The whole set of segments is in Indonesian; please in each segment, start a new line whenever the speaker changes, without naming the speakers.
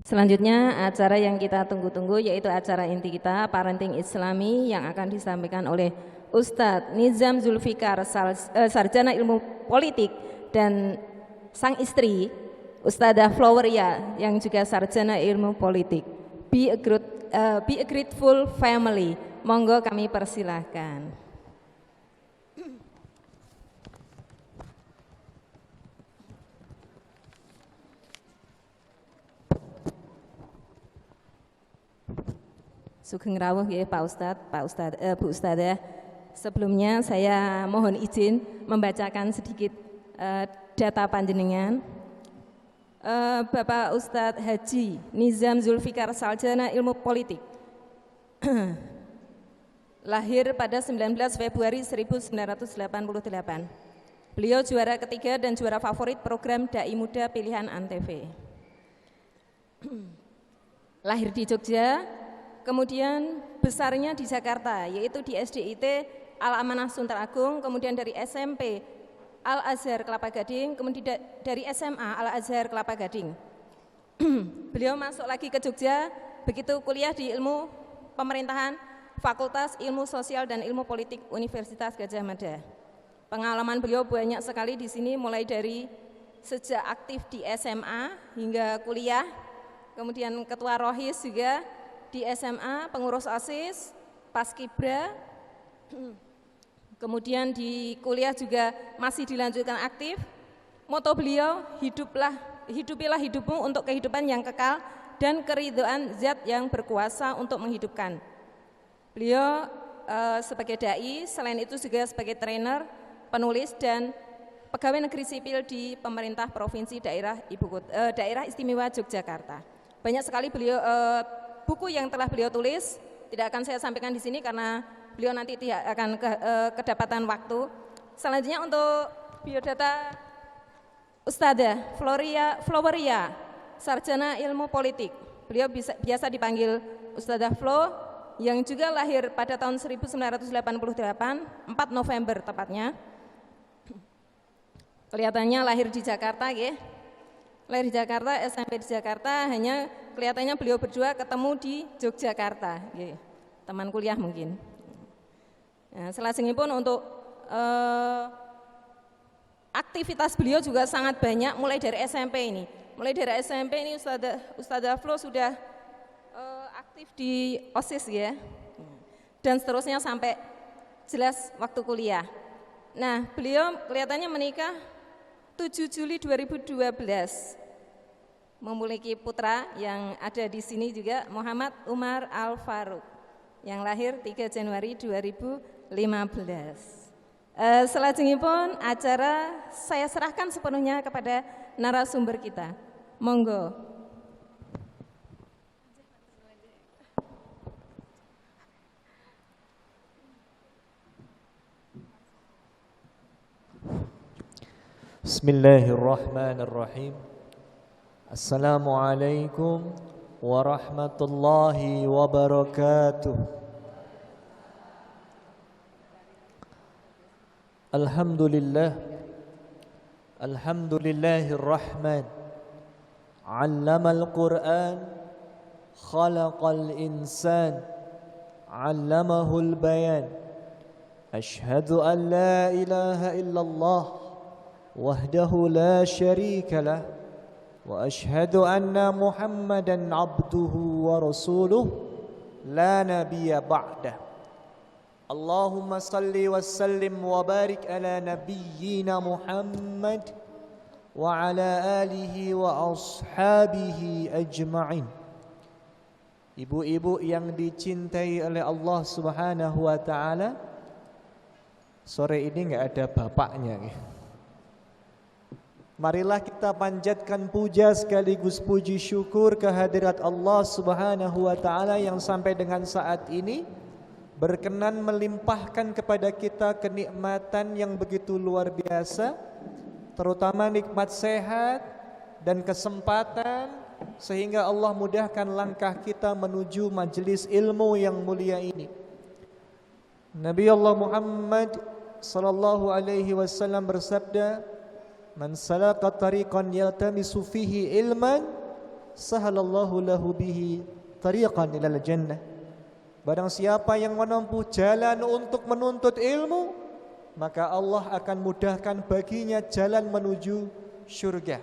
Selanjutnya acara yang kita tunggu-tunggu yaitu acara inti kita Parenting Islami yang akan disampaikan oleh Ustadz Nizam Zulfikar, sarjana ilmu politik, dan sang istri Ustadzah Floweria yang juga sarjana ilmu politik. Be a grateful family. Monggo kami persilahkan. Sugeng rawuh ya Pak Ustadz, Bu Ustadzah. Sebelumnya saya mohon izin membacakan sedikit data panjenengan. Bapak Ustadz Haji Nizam Zulfikar, sarjana ilmu politik, lahir pada 19 Februari 1988. Beliau juara ketiga dan juara favorit program Dai Muda Pilihan Antv. Lahir di Jogja, kemudian besarnya di Jakarta, yaitu di SDIT Al-Amanah Sunter Agung, kemudian dari SMP Al-Azhar Kelapa Gading, kemudian dari SMA Al-Azhar Kelapa Gading. Beliau masuk lagi ke Jogja, begitu kuliah di ilmu pemerintahan, Fakultas Ilmu Sosial dan Ilmu Politik Universitas Gadjah Mada. Pengalaman beliau banyak sekali di sini, mulai dari sejak aktif di SMA hingga kuliah, kemudian ketua Rohis juga di SMA, pengurus OSIS, Paskibra, kemudian di kuliah juga masih dilanjutkan aktif. Moto beliau, hidupilah hidupmu untuk kehidupan yang kekal dan keridhaan Zat yang berkuasa untuk menghidupkan. Beliau sebagai dai, selain itu juga sebagai trainer, penulis dan pegawai negeri sipil di pemerintah provinsi daerah istimewa Yogyakarta. Banyak sekali beliau buku yang telah beliau tulis, tidak akan saya sampaikan di sini karena beliau nanti tidak akan kedapatan waktu. Selanjutnya untuk biodata Ustadzah Floweria, sarjana ilmu politik. Beliau biasa dipanggil Ustadzah Flo, yang juga lahir pada tahun 1988, 4 November tepatnya. Kelihatannya lahir di Jakarta, ya. Lahir di Jakarta, SMP di Jakarta, hanya kelihatannya beliau berdua ketemu di Yogyakarta, ya. Teman kuliah mungkin. Nah, selanjutnya untuk aktivitas beliau juga sangat banyak, mulai dari SMP ini. Mulai dari SMP ini Ustadzah Flo sudah aktif di OSIS, ya. Dan seterusnya sampai jelas waktu kuliah. Nah, beliau kelihatannya menikah 7 Juli 2012. Memiliki putra yang ada di sini juga, Muhammad Umar Al-Faruq, yang lahir 3 Januari 2015. Selanjutnya pun acara saya serahkan sepenuhnya kepada narasumber kita. Monggo.
Bismillahirrahmanirrahim. Assalamualaikum warahmatullahi wabarakatuh. Alhamdulillahirrahman. 'Allamal Qur'an, khalaqal insan, 'allamahul bayan. Asyhadu an la ilaha illallah wahdahu la syarika lah, wa asyhadu anna Muhammadan abduhu wa rasuluh la nabiyya ba'dah. Allahumma salli wa sallim wa barik ala nabiyyina Muhammad wa ala alihi wa ashabihi ajma'in. Ibu-ibu yang dicintai oleh Allah Subhanahu wa taala, sore ini enggak ada bapaknya nih. Marilah kita panjatkan puja sekaligus puji syukur kehadirat Allah Subhanahu wa taala yang sampai dengan saat ini berkenan melimpahkan kepada kita kenikmatan yang begitu luar biasa, terutama nikmat sehat dan kesempatan, sehingga Allah mudahkan langkah kita menuju majelis ilmu yang mulia ini. Nabi Allah Muhammad sallallahu alaihi wasallam bersabda, "Man salaka tariqan yaltamisu fihi ilman, sahalallahu lahu bihi tariqan ilal jannah. Barang siapa yang menempuh jalan untuk menuntut ilmu, maka Allah akan mudahkan baginya jalan menuju surga.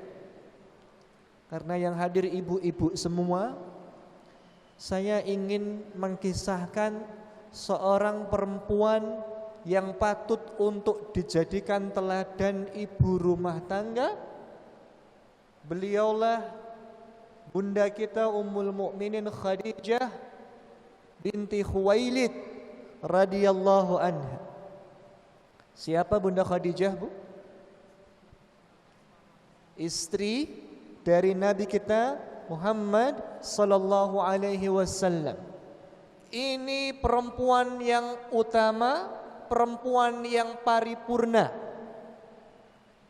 Karena yang hadir ibu-ibu semua, saya ingin mengkisahkan seorang perempuan yang patut untuk dijadikan teladan ibu rumah tangga. Beliaulah bunda kita Ummul Mukminin Khadijah binti Khuwailid radhiyallahu anha. Siapa Bunda Khadijah, Bu? Istri dari Nabi kita Muhammad sallallahu alaihi wasallam. Ini perempuan yang utama, perempuan yang paripurna.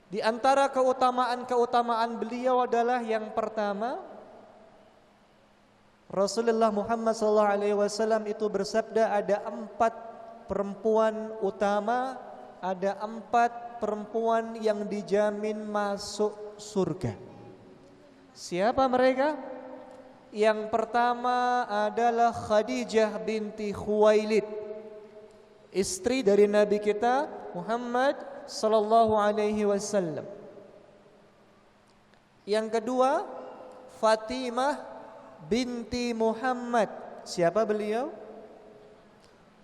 Di antara keutamaan-keutamaan beliau adalah yang pertama, Rasulullah Muhammad SAW itu bersabda, ada 4 perempuan utama, ada 4 perempuan yang dijamin masuk surga. Siapa mereka? Yang pertama adalah Khadijah binti Khuwailid, istri dari Nabi kita Muhammad sallallahu alaihi wasallam. Yang kedua, Fatimah binti Muhammad. Siapa beliau?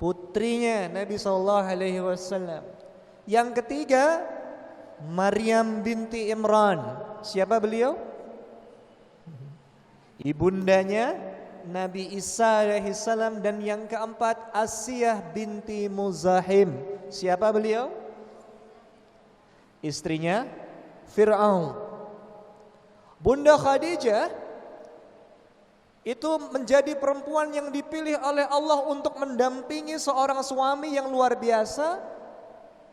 Putrinya Nabi sallallahu alaihi wasallam. Yang ketiga, Maryam binti Imran. Siapa beliau? Ibundanya Nabi Isa alaihi salam. Dan yang keempat, Asiyah binti Muzahim. Siapa beliau? Istrinya Fir'aun. Bunda Khadijah itu menjadi perempuan yang dipilih oleh Allah untuk mendampingi seorang suami yang luar biasa,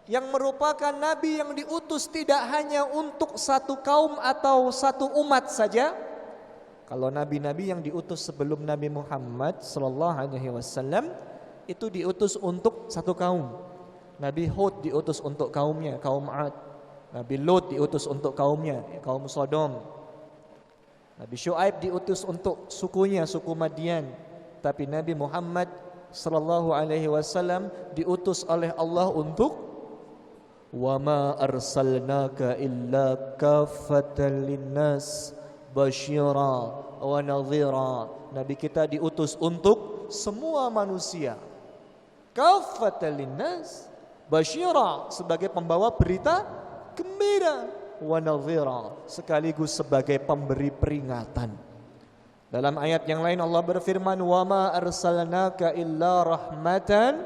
yang merupakan nabi yang diutus tidak hanya untuk satu kaum atau satu umat saja. Kalau nabi-nabi yang diutus sebelum Nabi Muhammad sallallahu alaihi wasallam itu diutus untuk satu kaum. Nabi Hud diutus untuk kaumnya, kaum 'Ad. Nabi Lut diutus untuk kaumnya, kaum Sodom. Nabi Syuaib diutus untuk sukunya, suku Madian. Tapi Nabi Muhammad sallallahu alaihi wasallam diutus oleh Allah untuk wa ma arsalnaka illa kaffatan linnas basyira wa nadhira. Nabi kita diutus untuk semua manusia. Kaffatan linnas basyira, sebagai pembawa berita gembira, wa nadhira, sekaligus sebagai pemberi peringatan. Dalam ayat yang lain Allah berfirman, wa ma arsalnaka illa rahmatan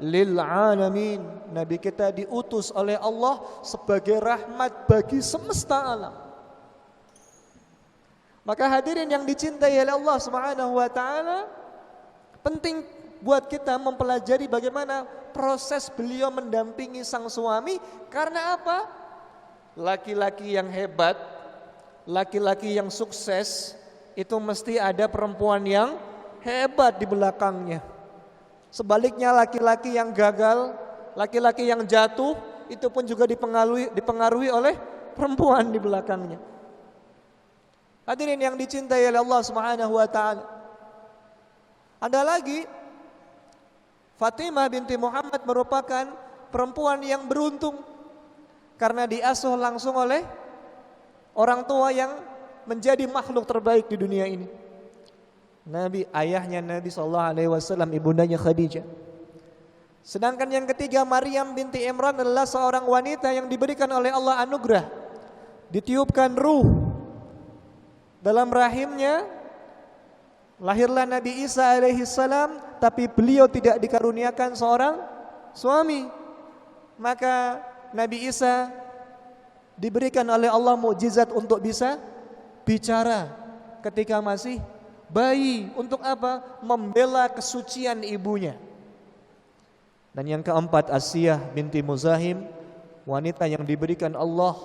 lil alamin. Nabi kita diutus oleh Allah sebagai rahmat bagi semesta alam. Maka hadirin yang dicintai oleh Allah Subhanahu wa taala, penting buat kita mempelajari bagaimana proses beliau mendampingi sang suami. Karena apa? Laki-laki yang hebat, laki-laki yang sukses, itu mesti ada perempuan yang hebat di belakangnya. Sebaliknya laki-laki yang gagal, laki-laki yang jatuh, itu pun juga dipengaruhi oleh perempuan di belakangnya. Hadirin yang dicintai oleh Allah Subhanahu wa taala. Ada lagi, Fatimah binti Muhammad merupakan perempuan yang beruntung karena diasuh langsung oleh orang tua yang menjadi makhluk terbaik di dunia ini. Ayahnya Nabi SAW, ibundanya Khadijah. Sedangkan yang ketiga, Maryam binti Imran adalah seorang wanita yang diberikan oleh Allah anugerah, ditiupkan ruh dalam rahimnya. Lahirlah Nabi Isa alaihi salam, tapi beliau tidak dikaruniakan seorang suami. Maka Nabi Isa diberikan oleh Allah mukjizat untuk bisa bicara ketika masih bayi. Untuk apa? Membela kesucian ibunya. Dan yang keempat, Asiyah binti Muzahim, wanita yang diberikan Allah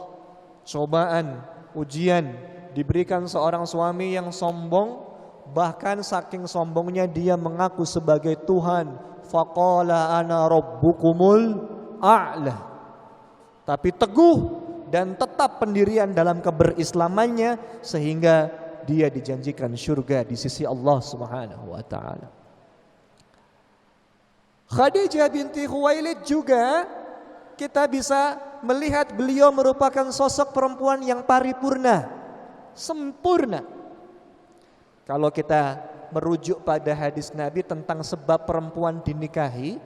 cobaan, ujian, diberikan seorang suami yang sombong, bahkan saking sombongnya dia mengaku sebagai Tuhan. Faqala ana rabbukumul a'la. Tapi teguh dan tetap pendirian dalam keberislamannya, sehingga dia dijanjikan surga di sisi Allah Subhanahu wa taala. Khadijah binti Khuwailid juga kita bisa melihat beliau merupakan sosok perempuan yang paripurna, sempurna. Kalau kita merujuk pada hadis Nabi tentang sebab perempuan dinikahi,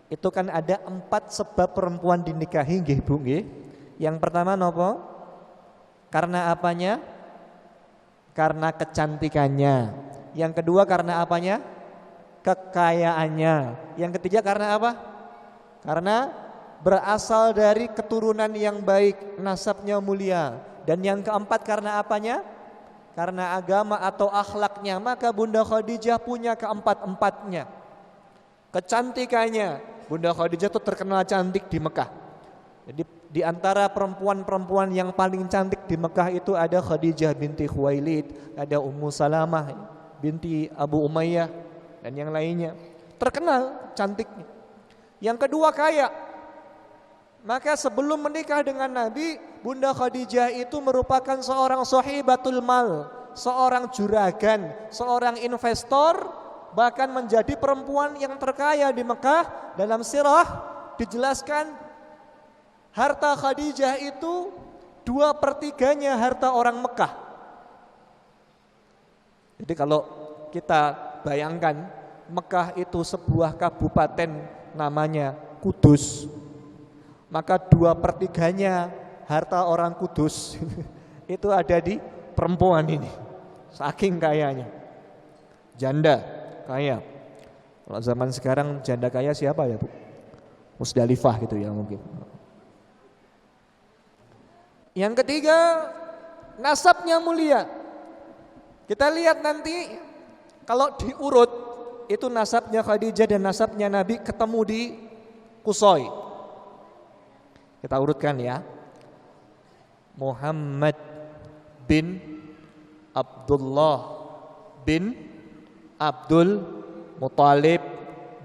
itu kan ada 4 sebab perempuan dinikahi, nggih Bu nggih. Yang pertama nopo? Karena apanya? Karena kecantikannya. Yang kedua karena apanya? Kekayaannya. Yang ketiga karena apa? Karena berasal dari keturunan yang baik, nasabnya mulia. Dan yang keempat karena apanya? Karena agama atau akhlaknya. Maka Bunda Khadijah punya keempat-empatnya. Kecantikannya, Bunda Khadijah itu terkenal cantik di Mekah. Jadi di antara perempuan-perempuan yang paling cantik di Mekah itu ada Khadijah binti Khuwailid, ada Ummu Salamah binti Abu Umayyah dan yang lainnya. Terkenal cantiknya. Yang kedua kaya. Maka sebelum menikah dengan Nabi, Bunda Khadijah itu merupakan seorang sahibatul mal, seorang juragan, seorang investor, bahkan menjadi perempuan yang terkaya di Mekah. Dalam sirah dijelaskan harta Khadijah itu 2/3 harta orang Mekah. Jadi kalau kita bayangkan Mekah itu sebuah kabupaten namanya Kudus, maka 2/3 harta orang Kudus itu ada di perempuan ini. Saking kayanya. Janda kaya. Kalau zaman sekarang janda kaya siapa ya Bu? Musdalifah gitu ya mungkin. Yang ketiga, nasabnya mulia. Kita lihat nanti kalau diurut itu nasabnya Khadijah dan nasabnya Nabi ketemu di Qusay. Kita urutkan ya. Muhammad bin Abdullah bin Abdul Muthalib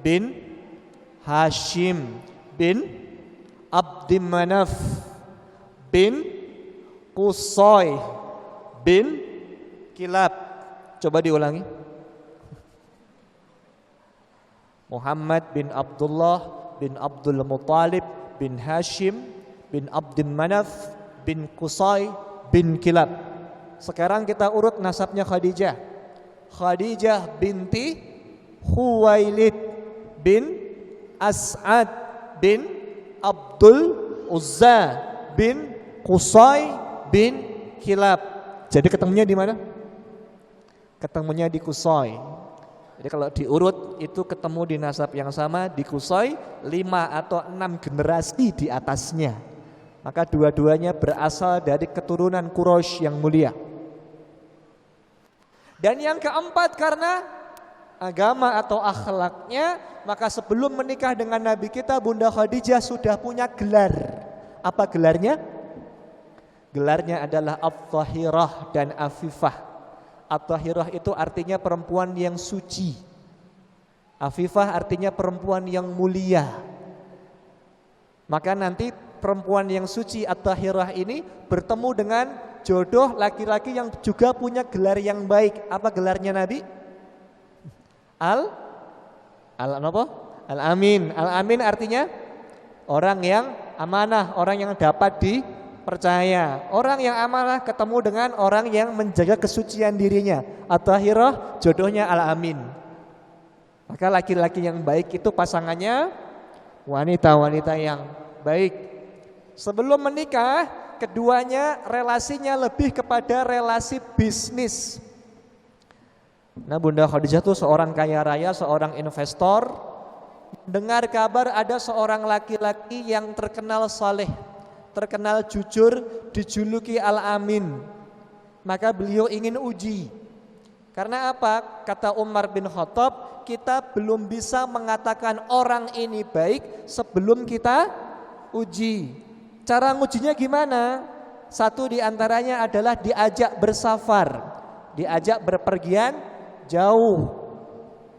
bin Hashim bin Abdimmanaf bin Qusay bin Kilab. Coba diulangi. Muhammad bin Abdullah bin Abdul Muthalib bin Hashim bin Abdimmanaf bin Qusay bin Kilab. Sekarang kita urut nasabnya Khadijah. Khadijah binti Khuwailid bin As'ad bin Abdul Uzza bin Qusay bin Kilab. Jadi ketemunya di mana? Ketemunya di Qusay. Jadi kalau diurut itu ketemu di nasab yang sama di Qusay 5 atau 6 generasi di atasnya. Maka dua-duanya berasal dari keturunan Quraisy yang mulia. Dan yang keempat karena agama atau akhlaknya, maka sebelum menikah dengan Nabi kita Bunda Khadijah sudah punya gelar. Apa gelarnya? Gelarnya adalah At-Tahirah dan Afifah. At-Tahirah itu artinya perempuan yang suci. Afifah artinya perempuan yang mulia. Maka nanti perempuan yang suci At-Tahirah ini bertemu dengan jodoh laki-laki yang juga punya gelar yang baik. Apa gelarnya Nabi? Al-Amin. Al-Amin artinya orang yang amanah, orang yang dapat dipercaya. Orang yang amanah ketemu dengan orang yang menjaga kesucian dirinya. At-Tahirah jodohnya Al-Amin. Maka laki-laki yang baik itu pasangannya wanita-wanita yang baik. Sebelum menikah, keduanya relasinya lebih kepada relasi bisnis. Nah Bunda Khadijah itu seorang kaya raya, seorang investor. Dengar kabar ada seorang laki-laki yang terkenal saleh, terkenal jujur, dijuluki Al-Amin. Maka beliau ingin uji. Karena apa? Kata Umar bin Khattab, kita belum bisa mengatakan orang ini baik sebelum kita uji. Cara ngujinya gimana? Satu diantaranya adalah diajak bersafar, diajak berpergian jauh.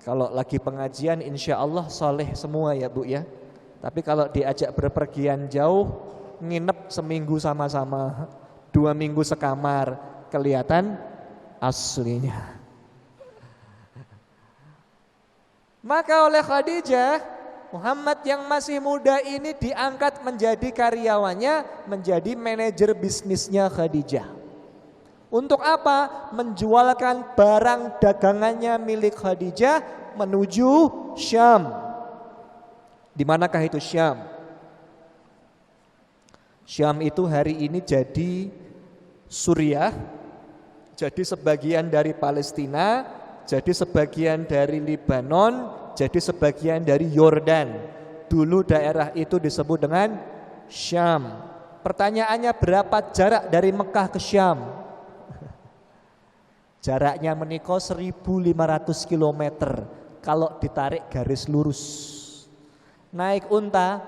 Kalau lagi pengajian insya Allah soleh semua ya Bu ya. Tapi kalau diajak berpergian jauh, nginep seminggu sama-sama, 2 minggu sekamar, kelihatan aslinya. Maka oleh Khadijah, Muhammad yang masih muda ini diangkat menjadi karyawannya, menjadi manajer bisnisnya Khadijah. Untuk apa? Menjualkan barang dagangannya milik Khadijah menuju Syam. Di manakah itu Syam? Syam itu hari ini jadi Suriah, jadi sebagian dari Palestina, jadi sebagian dari Lebanon, jadi sebagian dari Yordan. Dulu daerah itu disebut dengan Syam. Pertanyaannya, berapa jarak dari Mekah ke Syam? Jaraknya menika 1.500 km kalau ditarik garis lurus. Naik unta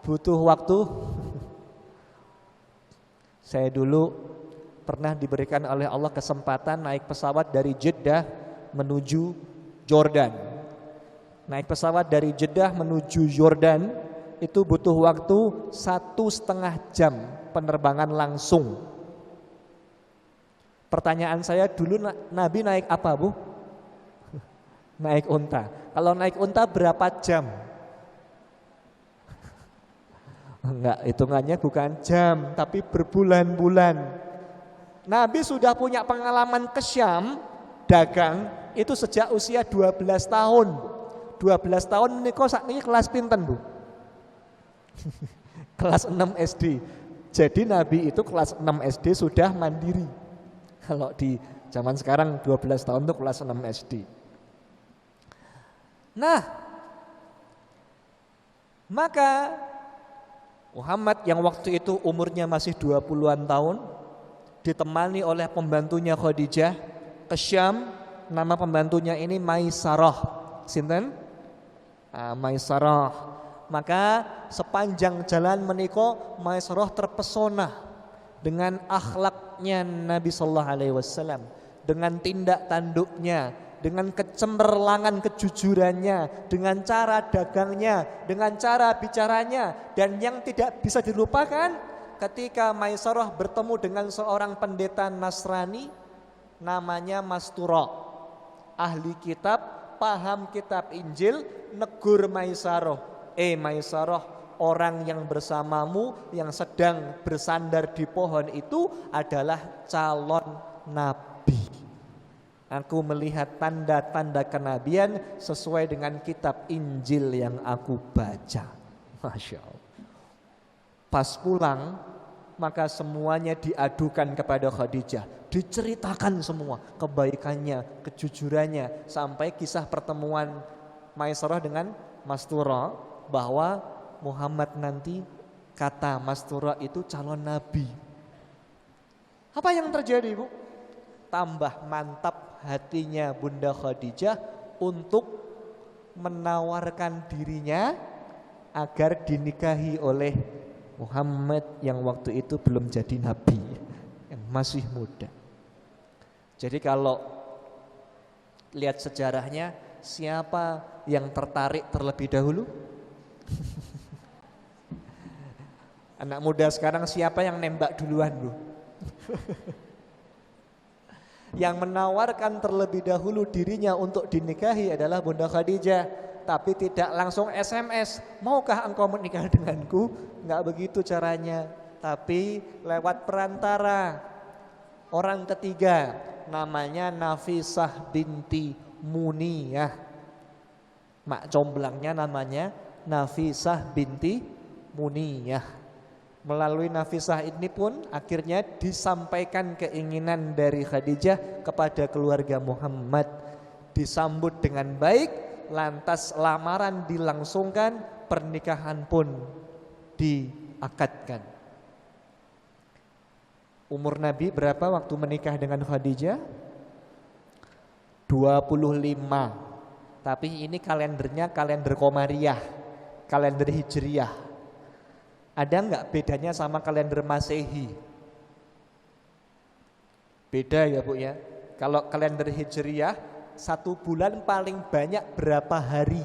butuh waktu. Saya dulu pernah diberikan oleh Allah kesempatan naik pesawat dari Jeddah menuju Jordan. Naik pesawat dari Jeddah menuju Jordan itu butuh waktu 1,5 jam penerbangan langsung. Pertanyaan saya dulu, Nabi naik apa, Bu? Naik unta. Kalau naik unta berapa jam? Enggak, hitungannya bukan jam, tapi berbulan-bulan. Nabi sudah punya pengalaman ke Syam, dagang, itu sejak usia 12 tahun. 12 tahun menika sakniki kelas pinten, Bu? Kelas 6 SD. Jadi Nabi itu kelas 6 SD sudah mandiri. Kalau di zaman sekarang 12 tahun itu kelas 6 SD. Nah, maka Muhammad yang waktu itu umurnya masih 20-an tahun, ditemani oleh pembantunya Khadijah ke Syam. Nama pembantunya ini Maisarah. Sinten? Maisarah. Maka sepanjang jalan menika Maisarah terpesona dengan akhlaknya Nabi sallallahu alaihi wasallam, dengan tindak tanduknya, dengan kecemerlangan kejujurannya, dengan cara dagangnya, dengan cara bicaranya. Dan yang tidak bisa dilupakan ketika Maisarah bertemu dengan seorang pendeta Nasrani namanya Mastura, ahli kitab, paham kitab Injil, negur Maisarah, Maisarah, orang yang bersamamu yang sedang bersandar di pohon itu adalah calon nabi. Aku melihat tanda-tanda kenabian sesuai dengan kitab Injil yang aku baca. Masya Allah. Pas pulang, maka semuanya diadukan kepada Khadijah. Diceritakan semua kebaikannya, kejujurannya, sampai kisah pertemuan Maisarah dengan Mastura, bahwa Muhammad nanti, kata Mastura, itu calon nabi. Apa yang terjadi, Bu? Tambah mantap hatinya Bunda Khadijah untuk menawarkan dirinya agar dinikahi oleh Muhammad yang waktu itu belum jadi nabi, yang masih muda. Jadi kalau lihat sejarahnya, siapa yang tertarik terlebih dahulu? Anak muda sekarang siapa yang nembak duluan, Bu? Yang menawarkan terlebih dahulu dirinya untuk dinikahi adalah Bunda Khadijah. Tapi tidak langsung SMS, maukah engkau menikah denganku? Enggak begitu caranya. Tapi lewat perantara orang ketiga, namanya Nafisah binti Muniyah. Mak comblangnya namanya Nafisah binti Muniyah. Melalui Nafisah ini pun akhirnya disampaikan keinginan dari Khadijah kepada keluarga Muhammad. Disambut dengan baik, lantas lamaran dilangsungkan, pernikahan pun diakadkan. Umur Nabi berapa waktu menikah dengan Khadijah? 25. Tapi ini kalendernya kalender Komariah, kalender Hijriyah. Ada enggak bedanya sama kalender Masehi? Beda ya, Bu ya. Kalau kalender Hijriyah, 1 bulan paling banyak berapa hari?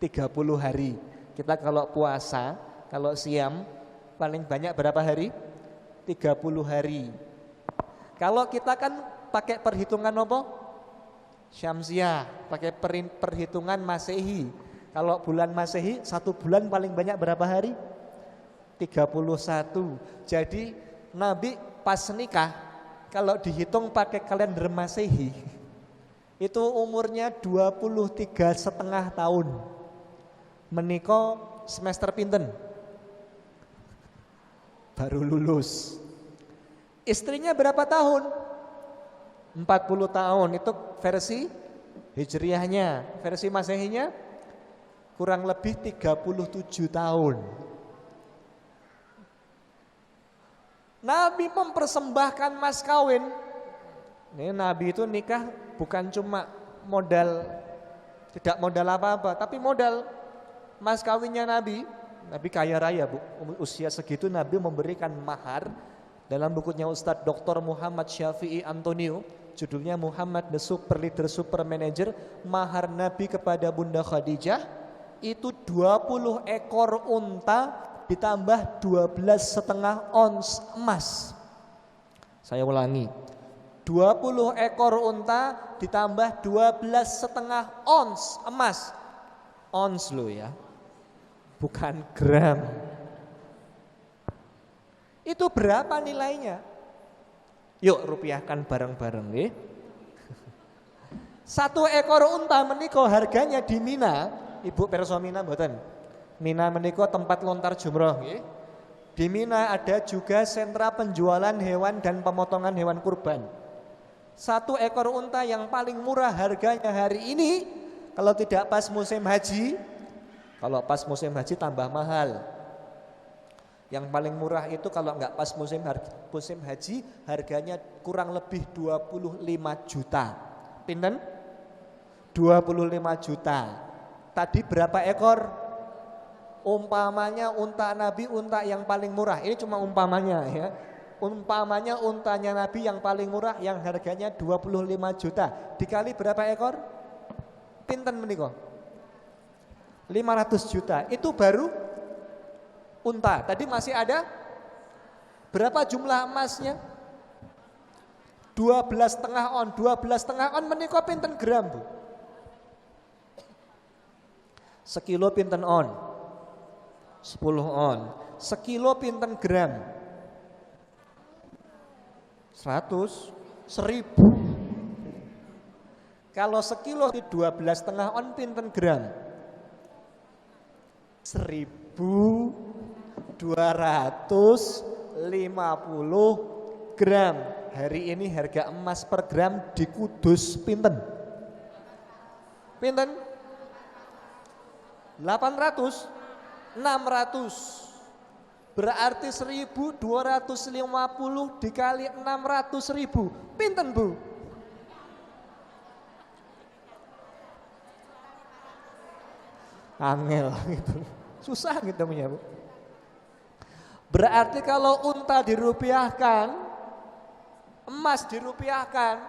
30 hari. Kita kalau puasa, kalau siam, paling banyak berapa hari? 30 hari. Kalau kita kan pakai perhitungan apa? Syamsiah, pakai perhitungan Masehi. Kalau bulan Masehi, 1 bulan paling banyak berapa hari? 31. Jadi Nabi pas nikah, kalau dihitung pakai kalender Masehi, itu umurnya 23,5 tahun. Menikah semester pinten? Baru lulus. Istrinya berapa tahun? 40 tahun. Itu versi Hijriahnya. Versi Masehinya kurang lebih 37 tahun. Nabi mempersembahkan mas kawin. Ini Nabi itu nikah bukan cuma modal, tidak modal apa-apa, tapi modal mas kawinnya Nabi. Nabi kaya raya, Bu. Usia segitu Nabi memberikan mahar. Dalam bukunya Ustadz Dr. Muhammad Syafi'i Antonio, judulnya Muhammad the Super Leader Super Manager, mahar Nabi kepada Bunda Khadijah itu 20 ekor unta ditambah 12,5 ons emas. Saya ulangi, 20 ekor unta ditambah 12,5 ons emas. Ons lo ya, bukan gram. Itu berapa nilainya? Yuk rupiahkan bareng-bareng ya. 1 ekor unta menika harganya di Mina, Ibu perso Mina mboten? Mina menika tempat lontar jumroh ya. Di Mina ada juga sentra penjualan hewan dan pemotongan hewan kurban. 1 ekor unta yang paling murah harganya hari ini, kalau tidak pas musim haji, kalau pas musim haji tambah mahal. Yang paling murah itu kalau enggak pas musim haji, harganya kurang lebih 25 juta. Pinten? 25 juta. Tadi berapa ekor? Umpamanya unta Nabi, unta yang paling murah. Ini cuma umpamanya ya. Umpamanya untanya Nabi yang paling murah yang harganya 25 juta. Dikali berapa ekor? Pinten menika? 500 juta. Itu baru unta. Tadi masih ada berapa jumlah emasnya? 12,5 on. 12,5 on menika pinten gram, Bu? Sekilo pinten on? 10 on. Sekilo pinten gram? 100, 1000. Kalau sekilo 12,5 on pinten gram? 1.250 gram. Hari ini harga emas per gram di Kudus pinten? Pinten? 800, 600. Berarti 1.250 dikali 600.000. Pinten, Bu? Angel gitu. Susah gitu punya, Bu. Berarti kalau unta dirupiahkan, emas dirupiahkan,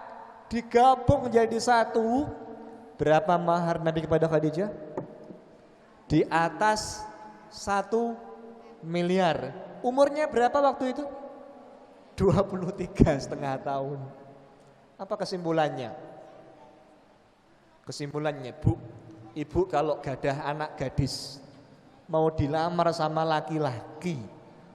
digabung jadi satu, berapa mahar Nabi kepada Khadijah? Di atas 1 miliar. Umurnya berapa waktu itu? 23,5 tahun. Apa kesimpulannya? Kesimpulannya, Bu, Ibu kalau gadah anak gadis, mau dilamar sama laki-laki,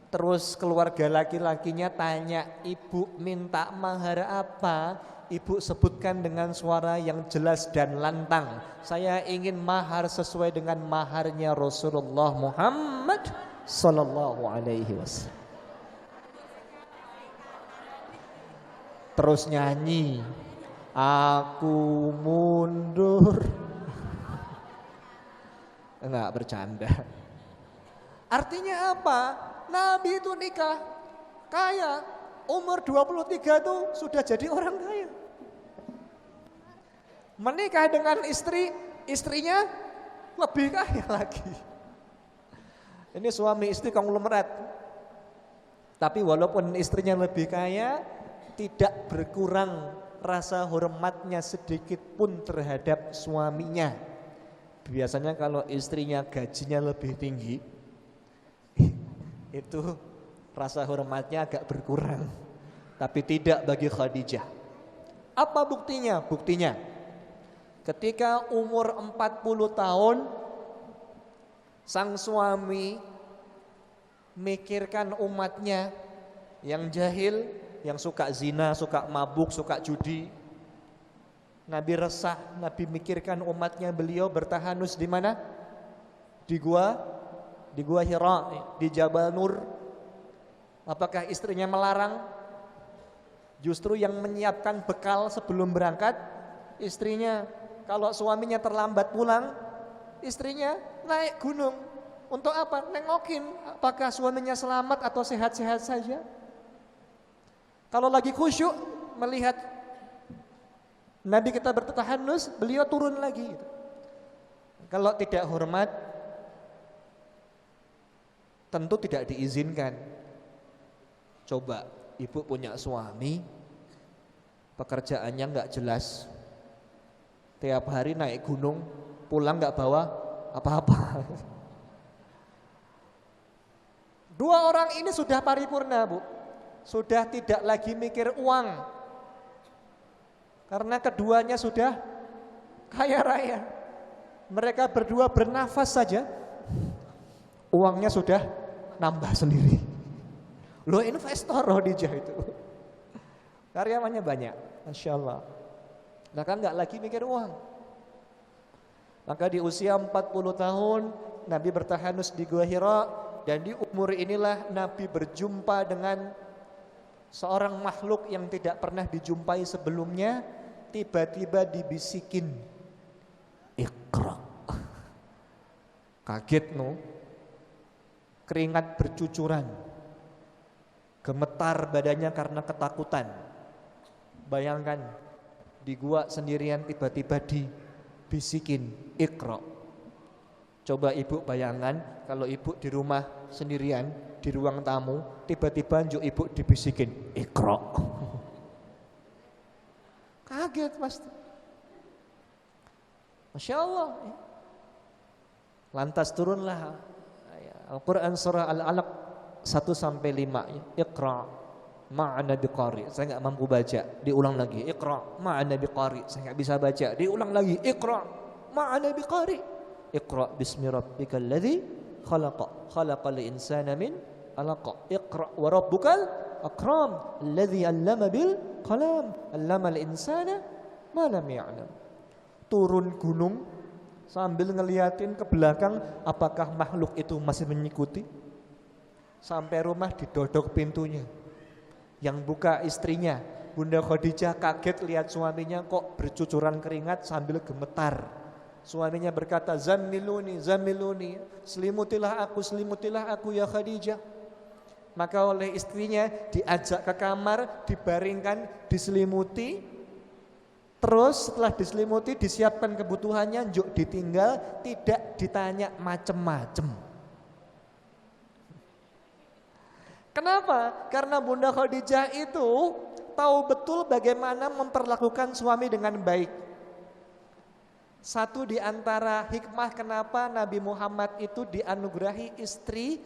terus keluarga laki-lakinya tanya, Ibu minta mahar apa? Ibu sebutkan dengan suara yang jelas dan lantang, saya ingin mahar sesuai dengan maharnya Rasulullah Muhammad Sallallahu Alaihi Wasallam. Terus nyanyi, aku mundur. Enggak, bercanda. Artinya apa? Nabi itu nikah kaya, umur 23 itu sudah jadi orang kaya. Menikah dengan istrinya lebih kaya lagi. Ini suami istri konglomerat. Tapi walaupun istrinya lebih kaya, tidak berkurang rasa hormatnya sedikit pun terhadap suaminya. Biasanya kalau istrinya gajinya lebih tinggi, itu rasa hormatnya agak berkurang. Tapi tidak bagi Khadijah. Apa buktinya? Buktinya ketika umur 40 tahun sang suami mikirkan umatnya yang jahil, yang suka zina, suka mabuk, suka judi. Nabi resah, Nabi mikirkan umatnya, beliau bertahanus di mana? Di gua Hira, di Jabal Nur. Apakah istrinya melarang? Justru yang menyiapkan bekal sebelum berangkat istrinya. Kalau suaminya terlambat pulang, istrinya naik gunung. Untuk apa? Nengokin apakah suaminya selamat atau sehat-sehat saja. Kalau lagi khusyuk melihat Nabi kita bertahanus, beliau turun lagi. Kalau tidak hormat, tentu tidak diizinkan. Coba ibu punya suami, pekerjaannya nggak jelas, tiap hari naik gunung, pulang nggak bawa apa-apa. Dua orang ini sudah paripurna, Bu. Sudah tidak lagi mikir uang. Karena keduanya sudah kaya raya. Mereka berdua bernafas saja, uangnya sudah nambah sendiri. Loh, investor Khadijah itu. Karyawannya banyak, Masya Allah. Maka nggak lagi mikir uang. Maka di usia 40 tahun Nabi bertahanus di Gua Hira, dan di umur inilah Nabi berjumpa dengan seorang makhluk yang tidak pernah dijumpai sebelumnya. Tiba-tiba dibisikin, Iqra. Kaget no, keringat bercucuran, gemetar badannya karena ketakutan. Bayangkan di gua sendirian tiba-tiba dibisikin Iqra. Coba ibu bayangkan kalau ibu di rumah sendirian di ruang tamu, tiba-tiba ibu dibisikin Iqra. Kaget pasti. Masya Allah. Lantas turunlah Al-Quran surah Al-Alaq 1-5. Iqra ma'ana biqari. Saya enggak mampu baca, diulang lagi. Iqra ma'ana biqari. Saya enggak bisa baca, diulang lagi. Iqra ma'ana biqari. Iqra bismi rabbikal ladzi khalaqa. Khalaqal insana min 'alaq. Iqra wa rabbukal akram alladzi 'allama bil qalam 'allamal insana ma lam ya'lam. Turun gunung sambil ngeliatin ke belakang apakah makhluk itu masih mengikuti. Sampai rumah didodok pintunya. Yang buka istrinya, Bunda Khadijah kaget lihat suaminya kok bercucuran keringat sambil gemetar. Suaminya berkata, "Zammiluni, zammiluni, selimutilah aku ya Khadijah." Maka oleh istrinya diajak ke kamar, dibaringkan, diselimuti. Terus setelah diselimuti disiapkan kebutuhannya, njuk ditinggal, tidak ditanya macem-macem. Kenapa? Karena Bunda Khadijah itu tahu betul bagaimana memperlakukan suami dengan baik. Satu di antara hikmah kenapa Nabi Muhammad itu dianugerahi istri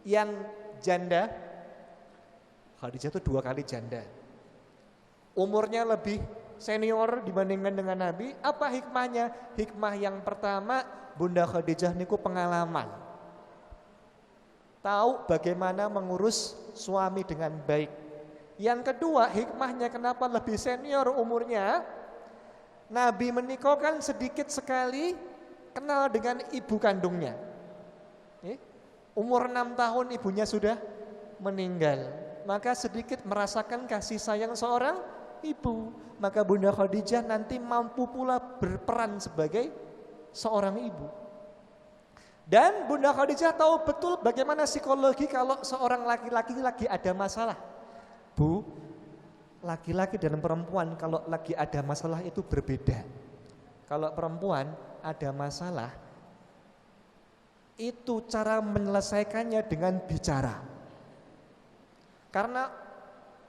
yang janda. Khadijah itu 2 kali janda. Umurnya lebih senior dibandingkan dengan Nabi. Apa hikmahnya? Hikmah yang pertama, Bunda Khadijah niku pengalaman. Tahu bagaimana mengurus suami dengan baik. Yang kedua, hikmahnya kenapa lebih senior umurnya? Nabi menikah kan sedikit sekali kenal dengan ibu kandungnya. Umur 6 tahun ibunya sudah meninggal. Maka sedikit merasakan kasih sayang seorang ibu. Maka Bunda Khadijah nanti mampu pula berperan sebagai seorang ibu. Dan Bunda Khadijah tahu betul bagaimana psikologi kalau seorang laki-laki lagi ada masalah. Bu, laki-laki dan perempuan kalau lagi ada masalah itu berbeda. Kalau perempuan ada masalah, itu cara menyelesaikannya dengan bicara. Karena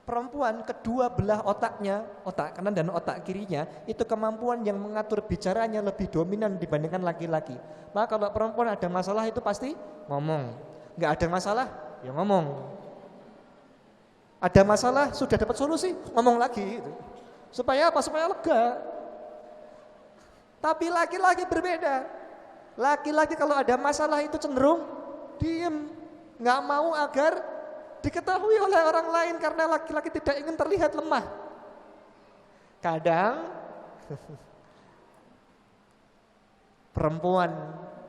perempuan kedua belah otaknya, otak kanan dan otak kirinya, itu kemampuan yang mengatur bicaranya lebih dominan dibandingkan laki-laki. Maka kalau perempuan ada masalah itu pasti ngomong. Enggak ada masalah, ya ngomong. Ada masalah, sudah dapat solusi, ngomong lagi gitu. Supaya apa? Supaya lega. Tapi laki-laki berbeda. Laki-laki kalau ada masalah itu cenderung diem, nggak mau agar diketahui oleh orang lain karena laki-laki tidak ingin terlihat lemah. Kadang perempuan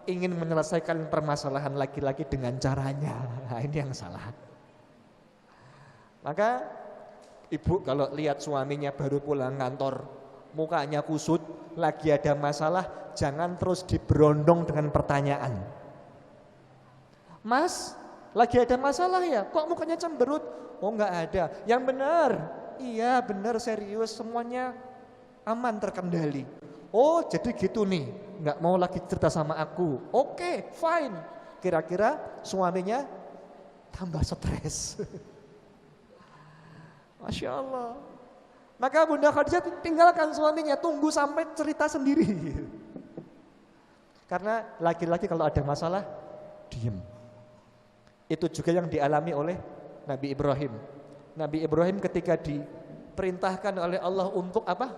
ingin menyelesaikan permasalahan laki-laki dengan caranya. Nah, ini yang salah. Maka ibu kalau lihat suaminya baru pulang kantor, mukanya kusut, lagi ada masalah, jangan terus diberondong dengan pertanyaan. Mas, lagi ada masalah ya? Kok mukanya cemberut? Oh enggak ada. Yang benar. Iya benar, serius, semuanya aman, terkendali. Oh jadi gitu nih, nggak mau lagi cerita sama aku. Oke, fine. Kira-kira suaminya tambah stres. Masya Allah. Maka Bunda Khadijah tinggalkan suaminya, tunggu sampai cerita sendiri. Karena laki-laki kalau ada masalah, diem. Itu juga yang dialami oleh Nabi Ibrahim. Nabi Ibrahim ketika diperintahkan oleh Allah untuk apa?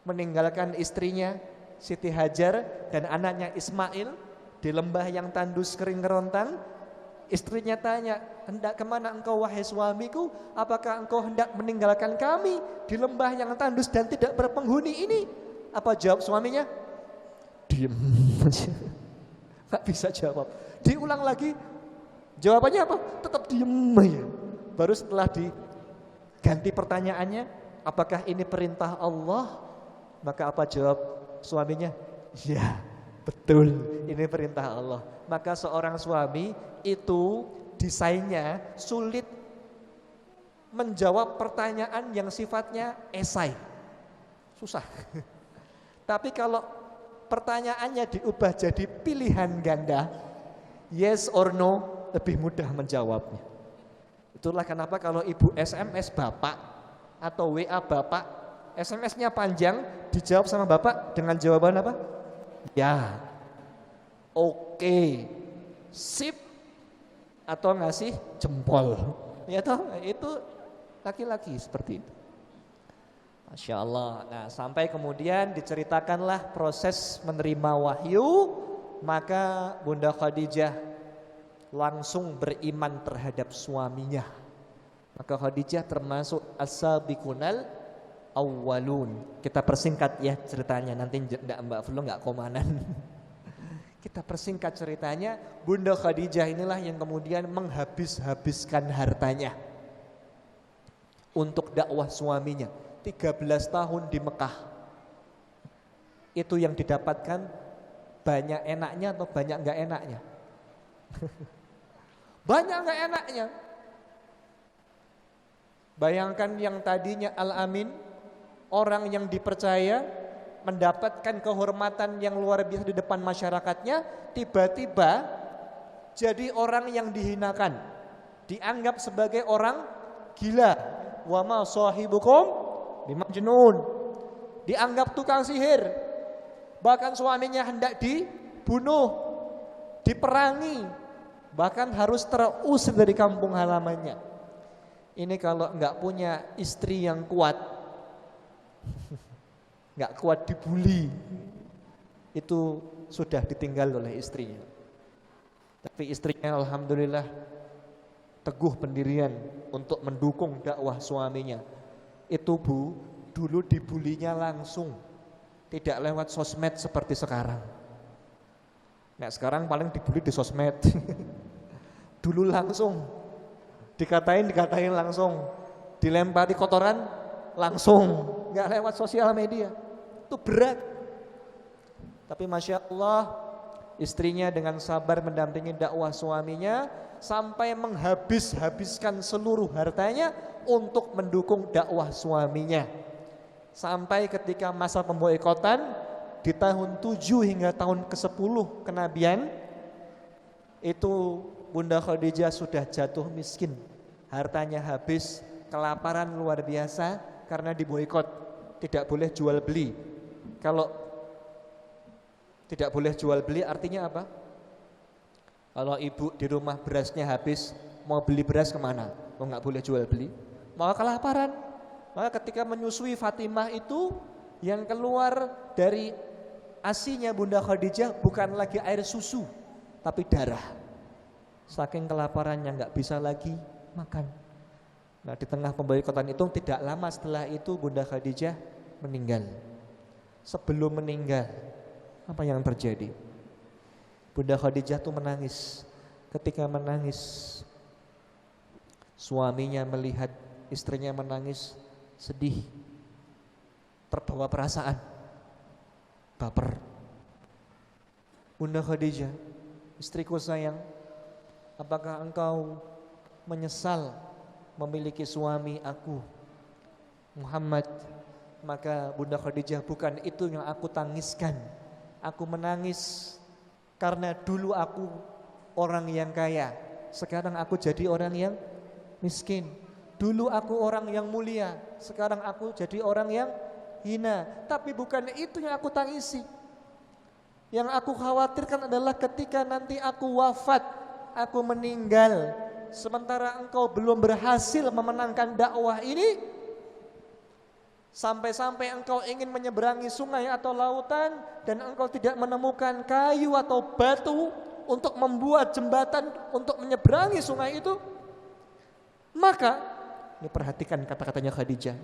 Meninggalkan istrinya Siti Hajar dan anaknya Ismail di lembah yang tandus kering kerontang. Istrinya tanya, hendak kemana engkau wahai suamiku? Apakah engkau hendak meninggalkan kami di lembah yang tandus dan tidak berpenghuni ini? Apa jawab suaminya? Diam aja, gak bisa jawab. Diulang lagi, jawabannya apa? Tetap diem aja. Baru setelah diganti pertanyaannya, apakah ini perintah Allah? Maka apa jawab suaminya? Ya, betul, ini perintah Allah. Maka seorang suami itu desainnya sulit menjawab pertanyaan yang sifatnya esai. Susah. Tapi kalau pertanyaannya diubah jadi pilihan ganda, yes or no, lebih mudah menjawabnya. Itulah kenapa kalau ibu SMS bapak atau WA bapak, SMS-nya panjang, dijawab sama bapak dengan jawaban apa? Ya, oke, sip, atau ngasih jempol. Ya toh, itu laki-laki seperti itu. Masya Allah. Nah, sampai kemudian diceritakanlah proses menerima wahyu, maka Bunda Khadijah langsung beriman terhadap suaminya. Maka Khadijah termasuk as-sabiqunal awwalun. Kita persingkat ya ceritanya, nanti Mbak Flo nggak komanan. Kita persingkat ceritanya. Bunda Khadijah inilah yang kemudian menghabis-habiskan hartanya untuk dakwah suaminya. 13 tahun di Mekah. Itu yang didapatkan banyak enaknya atau banyak nggak enaknya? Banyak nggak enaknya. Bayangkan yang tadinya Al-Amin, orang yang dipercaya, mendapatkan kehormatan yang luar biasa di depan masyarakatnya, tiba-tiba jadi orang yang dihinakan, dianggap sebagai orang gila. Wa ma sahibukum bimajnun, dianggap tukang sihir, bahkan suaminya hendak dibunuh, diperangi, bahkan harus terusir dari kampung halamannya. Ini kalau nggak punya istri yang kuat, nggak kuat dibully, itu sudah ditinggal oleh istrinya. Tapi istrinya alhamdulillah teguh pendirian untuk mendukung dakwah suaminya. Itu Bu, dulu dibulinya langsung, tidak lewat sosmed seperti sekarang. Nah sekarang paling dibully di sosmed. Dulu langsung dikatain langsung, dilempari kotoran langsung, nggak lewat sosial media. Itu berat. Tapi Masya Allah, istrinya dengan sabar mendampingi dakwah suaminya sampai menghabis-habiskan seluruh hartanya untuk mendukung dakwah suaminya. Sampai ketika masa pemboikotan di tahun 7 hingga tahun ke-10 kenabian, itu Bunda Khadijah sudah jatuh miskin, hartanya habis, kelaparan luar biasa karena diboikot, tidak boleh jual beli. Kalau tidak boleh jual beli artinya apa? Kalau ibu di rumah berasnya habis, mau beli beras kemana? oh nggak boleh jual beli, maka kelaparan. Maka ketika menyusui Fatimah itu, yang keluar dari ASI-nya Bunda Khadijah bukan lagi air susu, tapi darah. Saking kelaparannya nggak bisa lagi makan. Nah, di tengah pemboikotan itu tidak lama setelah itu Bunda Khadijah meninggal. Sebelum meninggal, apa yang terjadi? Bunda Khadijah tuh menangis. Ketika menangis, suaminya melihat istrinya menangis, sedih, terbawa perasaan, baper. Bunda Khadijah, istriku sayang, apakah engkau menyesal memiliki suami aku, Muhammad? Maka Bunda Khadijah, bukan itu yang aku tangiskan. Aku menangis karena dulu aku orang yang kaya, sekarang aku jadi orang yang miskin. Dulu aku orang yang mulia, sekarang aku jadi orang yang hina. Tapi bukan itu yang aku tangisi. Yang aku khawatirkan adalah ketika nanti aku wafat, aku meninggal, sementara engkau belum berhasil memenangkan dakwah ini, sampai-sampai engkau ingin menyeberangi sungai atau lautan dan engkau tidak menemukan kayu atau batu untuk membuat jembatan untuk menyeberangi sungai itu, maka ini perhatikan kata-katanya Khadijah,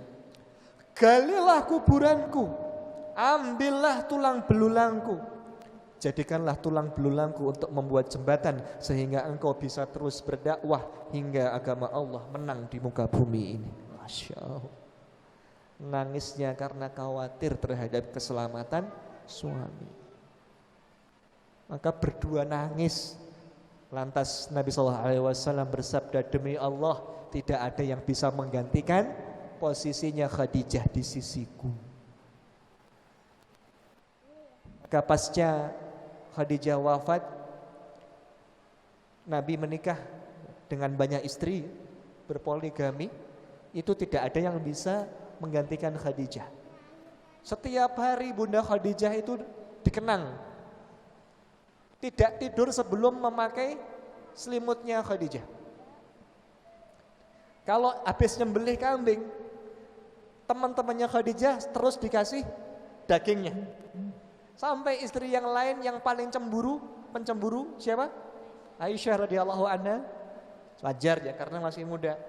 galilah kuburanku, ambillah tulang belulangku, jadikanlah tulang belulangku untuk membuat jembatan sehingga engkau bisa terus berdakwah hingga agama Allah menang di muka bumi ini. Masya Allah. Nangisnya karena khawatir terhadap keselamatan suami. Maka berdua nangis. Lantas Nabi SAW bersabda, demi Allah tidak ada yang bisa menggantikan posisinya Khadijah di sisiku. Maka pasca Khadijah wafat, Nabi menikah dengan banyak istri, berpoligami. Itu tidak ada yang bisa menggantikan Khadijah. Setiap hari Bunda Khadijah itu dikenang, tidak tidur sebelum memakai selimutnya Khadijah. Kalau habis nyembelih kambing, teman-temannya Khadijah terus dikasih dagingnya. Sampai istri yang lain yang paling pencemburu siapa? Aisyah radhiyallahu anha. Wajar ya karena masih muda.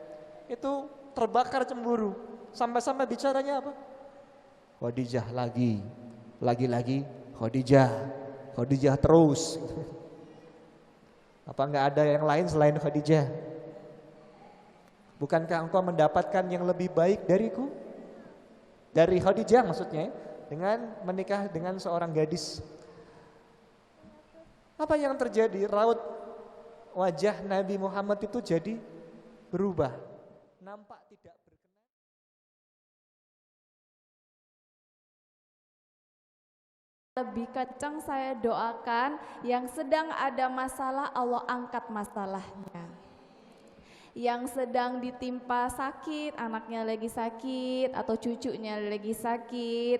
Itu terbakar cemburu. Sampai-sampai bicaranya apa? Khadijah lagi Khadijah terus. Apa enggak ada yang lain selain Khadijah? Bukankah engkau mendapatkan yang lebih baik dariku? Dari Khadijah maksudnya ya, dengan menikah dengan seorang gadis. Apa yang terjadi? Raut wajah Nabi Muhammad itu jadi berubah. Nampak tidak berkenan.
Lebih kencang saya doakan yang sedang ada masalah Allah angkat masalahnya. Yang sedang ditimpa sakit, anaknya lagi sakit atau cucunya lagi sakit,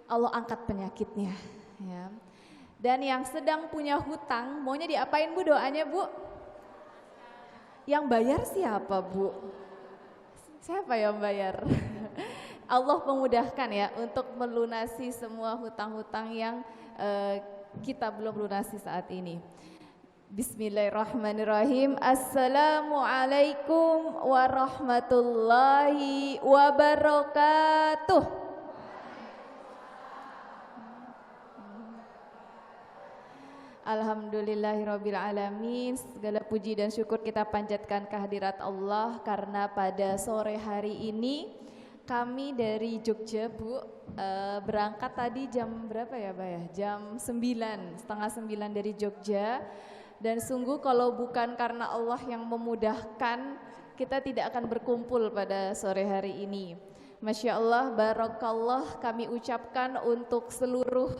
Allah angkat penyakitnya ya. Dan yang sedang punya hutang, maunya diapain Bu doanya Bu? Yang bayar siapa Bu? Siapa yang bayar? Allah memudahkan ya untuk melunasi semua hutang-hutang yang kita belum lunasi saat ini. Bismillahirrahmanirrahim. Assalamualaikum warahmatullahi wabarakatuh. Alhamdulillahirabbil alamin. Segala puji dan syukur kita panjatkan kehadirat Allah karena pada sore hari ini kami dari Jogja Bu berangkat tadi jam berapa ya Mbak ya? Jam 9, setengah 9 dari Jogja. Dan sungguh kalau bukan karena Allah yang memudahkan, kita tidak akan berkumpul pada sore hari ini. Masya Allah, barakallah kami ucapkan untuk seluruh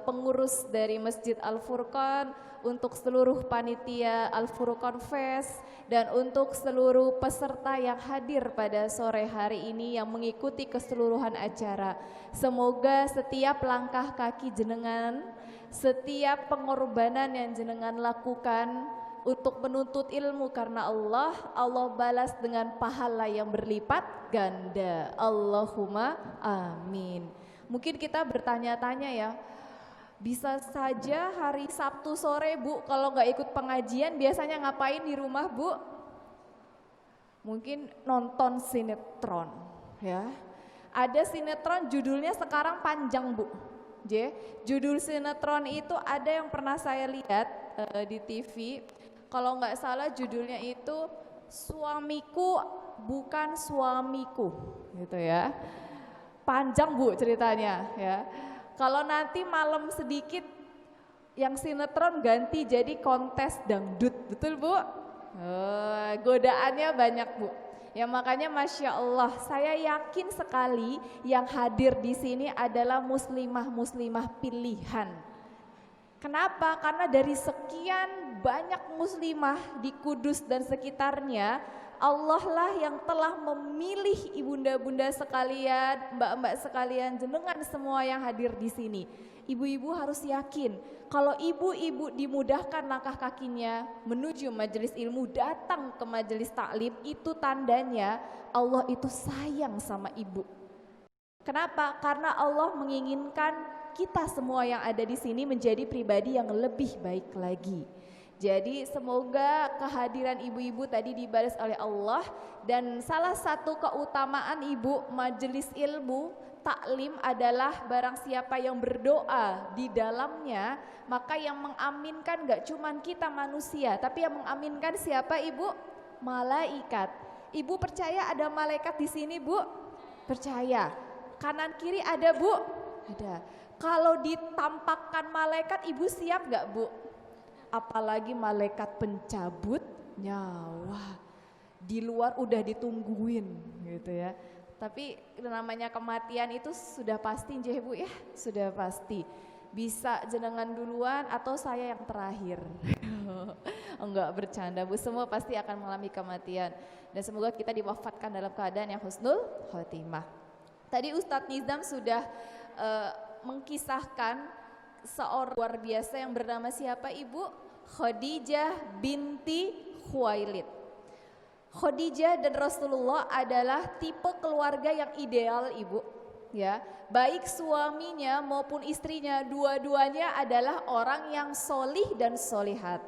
pengurus dari Masjid Al-Furqan, untuk seluruh panitia Al-Furqan Fest, dan untuk seluruh peserta yang hadir pada sore hari ini yang mengikuti keseluruhan acara. Semoga setiap langkah kaki jenengan, setiap pengorbanan yang jenengan lakukan untuk menuntut ilmu karena Allah, Allah balas dengan pahala yang berlipat ganda. Allahumma amin. Mungkin kita bertanya-tanya ya, bisa saja hari Sabtu sore Bu, kalau nggak ikut pengajian biasanya ngapain di rumah Bu? Mungkin nonton sinetron ya. Ada sinetron judulnya sekarang panjang Bu. Judul sinetron itu ada yang pernah saya lihat di TV. Kalau nggak salah judulnya itu Suamiku Bukan Suamiku, gitu ya. Panjang Bu ceritanya ya. Kalau nanti malam sedikit yang sinetron ganti jadi kontes dangdut, betul Bu? Godaannya banyak Bu. Ya makanya Masya Allah, saya yakin sekali yang hadir di sini adalah muslimah-muslimah pilihan. Kenapa? Karena dari sekian banyak muslimah di Kudus dan sekitarnya, Allah lah yang telah memilih ibunda-bunda sekalian, mbak-mbak sekalian, jenengan semua yang hadir di sini. Ibu-ibu harus yakin kalau ibu-ibu dimudahkan langkah kakinya menuju majelis ilmu, datang ke majelis taklim, itu tandanya Allah itu sayang sama ibu. Kenapa? Karena Allah menginginkan kita semua yang ada di sini menjadi pribadi yang lebih baik lagi. Jadi semoga kehadiran ibu-ibu tadi dibalas oleh Allah, dan salah satu keutamaan ibu majelis ilmu taklim adalah barang siapa yang berdoa di dalamnya, maka yang mengaminkan gak cuman kita manusia, tapi yang mengaminkan siapa Ibu? Malaikat. Ibu percaya ada malaikat di sini Bu? Percaya. Kanan kiri ada Bu? Ada. Kalau ditampakkan malaikat, Ibu siap gak Bu? Apalagi malaikat pencabut nyawa. Di luar udah ditungguin gitu ya. Tapi namanya kematian itu sudah pasti nggih Bu ya, sudah pasti. Bisa jenengan duluan atau saya yang terakhir. Enggak, bercanda Bu, semua pasti akan mengalami kematian. Dan semoga kita diwafatkan dalam keadaan yang husnul khotimah. Tadi Ustadz Nizam sudah mengkisahkan seorang luar biasa yang bernama siapa Ibu? Khadijah binti Khuwailid. Khadijah dan Rasulullah adalah tipe keluarga yang ideal Ibu, ya. Baik suaminya maupun istrinya, dua-duanya adalah orang yang solih dan solihat.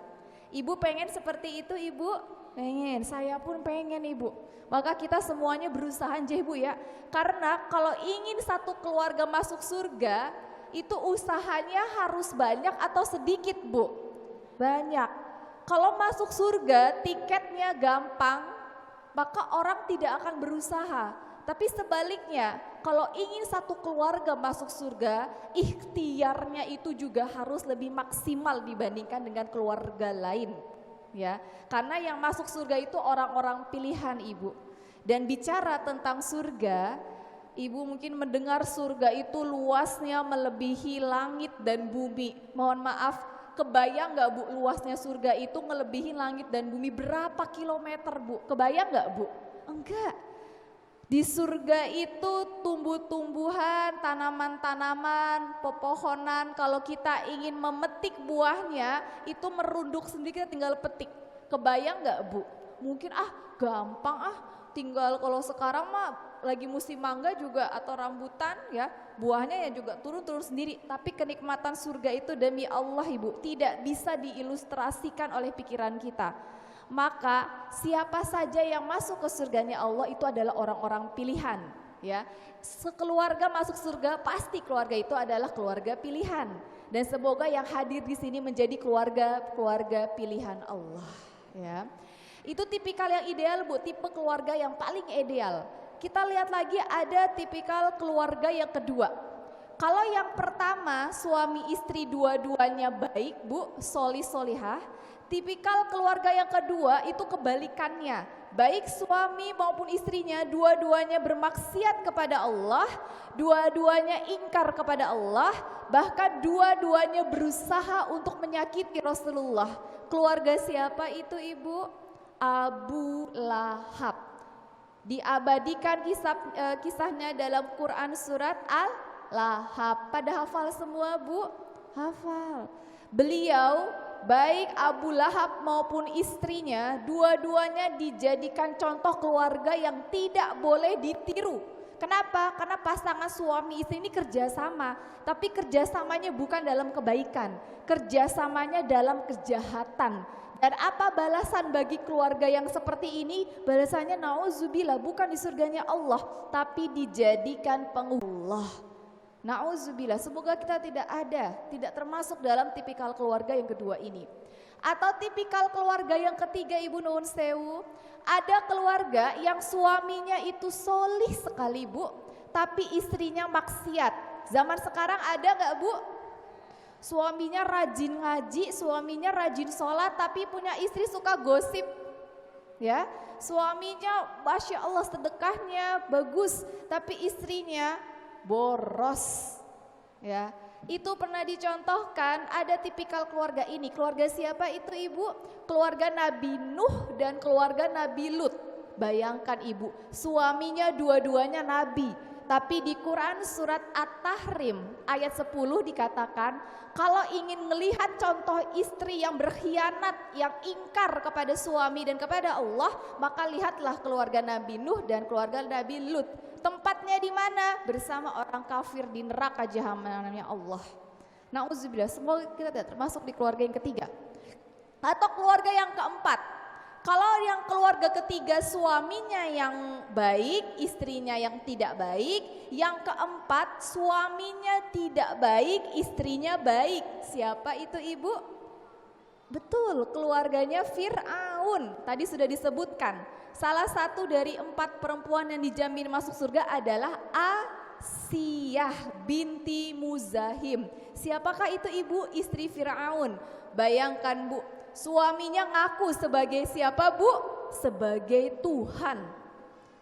Ibu pengen seperti itu Ibu? Pengen, saya pun pengen Ibu. Maka kita semuanya berusaha nggih Bu ya. Karena kalau ingin satu keluarga masuk surga, itu usahanya harus banyak atau sedikit Bu? Banyak. Kalau masuk surga tiketnya gampang, maka orang tidak akan berusaha. Tapi sebaliknya, kalau ingin satu keluarga masuk surga, ikhtiarnya itu juga harus lebih maksimal dibandingkan dengan keluarga lain. Ya, karena yang masuk surga itu orang-orang pilihan Ibu. Dan bicara tentang surga, Ibu mungkin mendengar surga itu luasnya melebihi langit dan bumi. Mohon maaf, kebayang gak Bu luasnya surga itu melebihi langit dan bumi berapa kilometer Bu? Kebayang gak Bu? Enggak. Di surga itu tumbuh-tumbuhan, tanaman-tanaman, pepohonan, kalau kita ingin memetik buahnya itu merunduk sendiri, kita tinggal petik. Kebayang gak Bu? Mungkin gampang tinggal kalau sekarang mah lagi musim mangga juga atau rambutan ya, buahnya ya juga turun-turun sendiri. Tapi kenikmatan surga itu demi Allah Ibu tidak bisa diilustrasikan oleh pikiran kita. Maka siapa saja yang masuk ke surganya Allah itu adalah orang-orang pilihan ya. Sekeluarga masuk surga pasti keluarga itu adalah keluarga pilihan. Dan semoga yang hadir di sini menjadi keluarga pilihan Allah ya. Itu tipikal yang ideal Bu, tipe keluarga yang paling ideal. Kita lihat lagi ada tipikal keluarga yang kedua. Kalau yang pertama suami istri dua-duanya baik Bu, solihah. Tipikal keluarga yang kedua itu kebalikannya. Baik suami maupun istrinya dua-duanya bermaksiat kepada Allah, dua-duanya ingkar kepada Allah, bahkan dua-duanya berusaha untuk menyakiti Rasulullah. Keluarga siapa itu Ibu? Abu Lahab. Diabadikan kisahnya dalam Quran surat Al-Lahab. Pada hafal semua Bu? Hafal. Beliau baik Abu Lahab maupun istrinya, dua-duanya dijadikan contoh keluarga yang tidak boleh ditiru. Kenapa? Karena pasangan suami istri ini kerjasama, tapi kerjasamanya bukan dalam kebaikan, kerjasamanya dalam kejahatan. Dan apa balasan bagi keluarga yang seperti ini? Balasannya nauzubillah, bukan di surganya Allah, tapi dijadikan penghulu. Nauzubillah, semoga kita tidak termasuk dalam tipikal keluarga yang kedua ini. Atau tipikal keluarga yang ketiga, Ibu Nuhun Sewu, ada keluarga yang suaminya itu solih sekali Bu, tapi istrinya maksiat. Zaman sekarang ada gak Bu? Suaminya rajin ngaji, suaminya rajin sholat, tapi punya istri suka gosip. Ya, suaminya Masya Allah sedekahnya bagus, tapi istrinya boros. Ya, itu pernah dicontohkan, ada tipikal keluarga ini. Keluarga siapa itu Ibu? Keluarga Nabi Nuh dan keluarga Nabi Lut. Bayangkan Ibu, suaminya dua-duanya Nabi, tapi di Quran surat At-Tahrim ayat 10 dikatakan, kalau ingin melihat contoh istri yang berkhianat, yang ingkar kepada suami dan kepada Allah, maka lihatlah keluarga Nabi Nuh dan keluarga Nabi Lut. Tempatnya di mana? Bersama orang kafir di neraka jahanamnya Allah. Nauzubillah, semoga kita tidak termasuk di keluarga yang ketiga. Atau keluarga yang keempat. Kalau yang keluarga ketiga suaminya yang baik, istrinya yang tidak baik. Yang keempat suaminya tidak baik, istrinya baik. Siapa itu Ibu? Betul, keluarganya Fir'aun. Tadi sudah disebutkan. Salah satu dari 4 perempuan yang dijamin masuk surga adalah Asiyah binti Muzahim. Siapakah itu Ibu? Istri Fir'aun. Bayangkan Bu, suaminya ngaku sebagai siapa Bu? Sebagai Tuhan.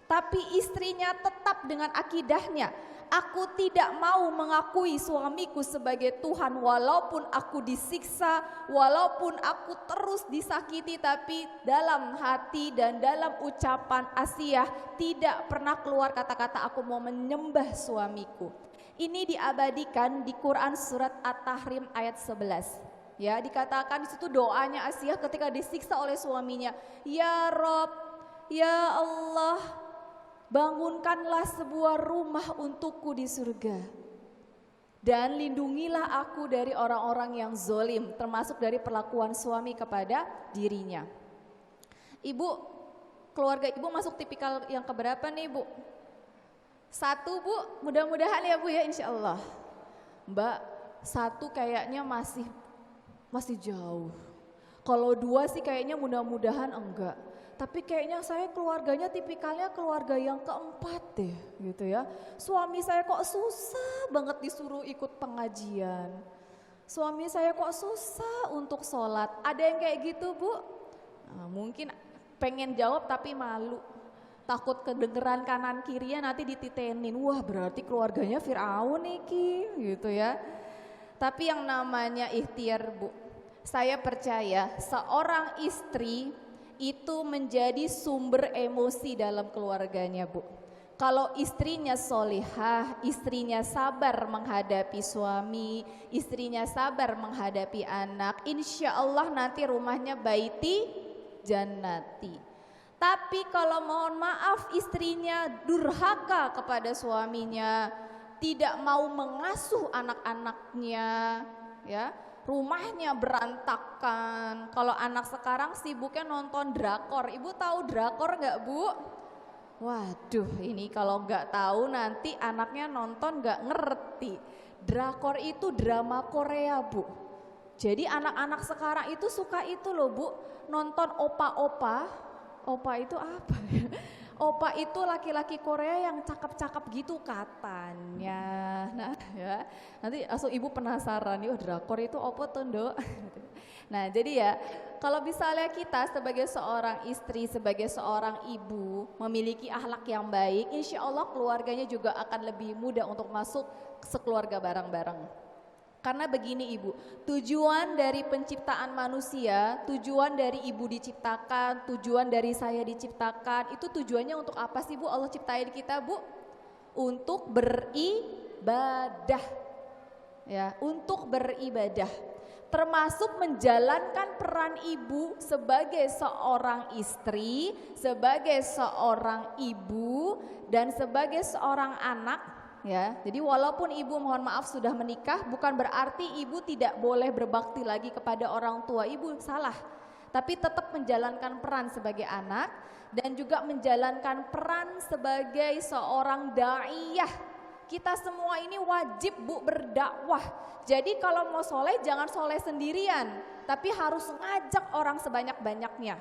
Tapi istrinya tetap dengan akidahnya, aku tidak mau mengakui suamiku sebagai Tuhan walaupun aku disiksa, walaupun aku terus disakiti, tapi dalam hati dan dalam ucapan Asiyah tidak pernah keluar kata-kata aku mau menyembah suamiku. Ini diabadikan di Quran surat At-Tahrim ayat 11. Ya, dikatakan di situ doanya Asiyah ketika disiksa oleh suaminya, ya Rob, ya Allah, bangunkanlah sebuah rumah untukku di surga dan lindungilah aku dari orang-orang yang zolim, termasuk dari perlakuan suami kepada dirinya. Ibu, keluarga Ibu masuk tipikal yang keberapa nih Bu? 1 Bu, mudah-mudahan ya Bu ya, insya Allah. Mbak, 1 kayaknya masih jauh. Kalau 2 sih kayaknya mudah-mudahan enggak. Tapi kayaknya saya keluarganya tipikalnya keluarga yang keempat deh gitu ya. Suami saya kok susah banget disuruh ikut pengajian. Suami saya kok susah untuk sholat. Ada yang kayak gitu Bu? Nah, mungkin pengen jawab tapi malu. Takut kedengeran kanan kirinya nanti dititenin. Wah berarti keluarganya Fir'aun nih Ki gitu ya. Tapi yang namanya ikhtiar Bu, saya percaya seorang istri itu menjadi sumber emosi dalam keluarganya Bu. Kalau istrinya solihah, istrinya sabar menghadapi suami, istrinya sabar menghadapi anak, insya Allah nanti rumahnya baiti jannati. Tapi kalau mohon maaf istrinya durhaka kepada suaminya, tidak mau mengasuh anak-anaknya, ya, rumahnya berantakan. Kalau anak sekarang sibuknya nonton drakor. Ibu tahu drakor nggak Bu? Waduh, ini kalau nggak tahu nanti anaknya nonton nggak ngerti. Drakor itu drama Korea Bu. Jadi anak-anak sekarang itu suka itu loh Bu, nonton opa-opa. Opa itu apa ya? Opa itu laki-laki Korea yang cakep-cakep gitu katanya. Nah ya, nanti langsung Ibu penasaran, wah drakor itu apa tuh Ndok? Nah jadi ya, kalau misalnya kita sebagai seorang istri, sebagai seorang ibu memiliki akhlak yang baik, insya Allah keluarganya juga akan lebih mudah untuk masuk sekeluarga bareng-bareng. Karena begini Ibu, tujuan dari penciptaan manusia, tujuan dari Ibu diciptakan, tujuan dari saya diciptakan, itu tujuannya untuk apa sih Bu Allah ciptain kita Bu? Untuk beribadah. Ya, untuk beribadah. termasuk menjalankan peran ibu sebagai seorang istri, sebagai seorang ibu, dan sebagai seorang anak. Ya, jadi walaupun ibu mohon maaf sudah menikah, bukan berarti ibu tidak boleh berbakti lagi kepada orang tua. Ibu salah, tapi tetap menjalankan peran sebagai anak dan juga menjalankan peran sebagai seorang daiyah. Kita semua ini wajib Bu berdakwah. Jadi kalau mau soleh jangan soleh sendirian, tapi harus ngajak orang sebanyak-banyaknya.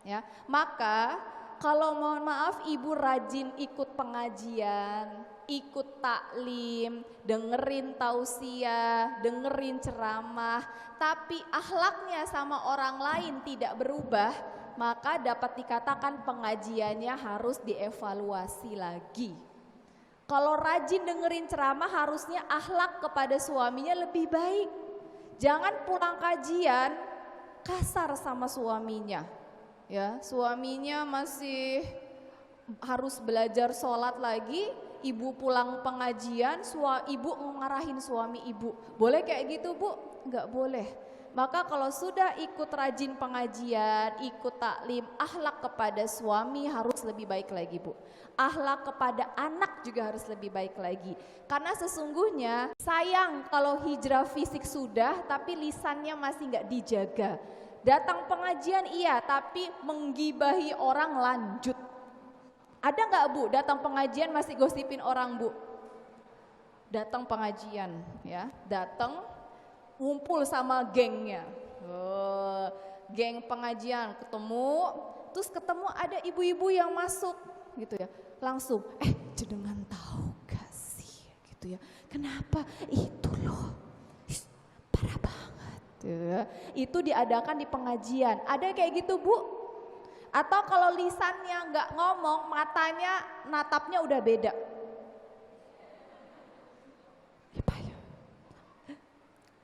Ya, maka kalau mohon maaf ibu rajin ikut pengajian, ikut taklim, dengerin tausiah, dengerin ceramah, tapi akhlaknya sama orang lain tidak berubah, maka dapat dikatakan pengajiannya harus dievaluasi lagi. Kalau rajin dengerin ceramah harusnya akhlak kepada suaminya lebih baik. Jangan pulang kajian kasar sama suaminya. Ya, suaminya masih harus belajar sholat lagi, ibu pulang pengajian, ibu ngarahin suami ibu. Boleh kayak gitu Bu? Enggak boleh. Maka kalau sudah ikut rajin pengajian, ikut taklim, akhlak kepada suami harus lebih baik lagi Bu. Akhlak kepada anak juga harus lebih baik lagi. Karena sesungguhnya sayang kalau hijrah fisik sudah tapi lisannya masih enggak dijaga. Datang pengajian iya tapi menggibahi orang lanjut. Ada enggak Bu datang pengajian masih gosipin orang Bu? Datang pengajian ya, datang ngumpul sama gengnya, geng pengajian terus ketemu ada ibu-ibu yang masuk gitu ya, langsung jenengan tahu gak sih gitu ya, kenapa itu loh parah banget ya. Itu diadakan di pengajian, ada kayak gitu Bu? Atau kalau lisannya nggak ngomong, matanya natapnya udah beda.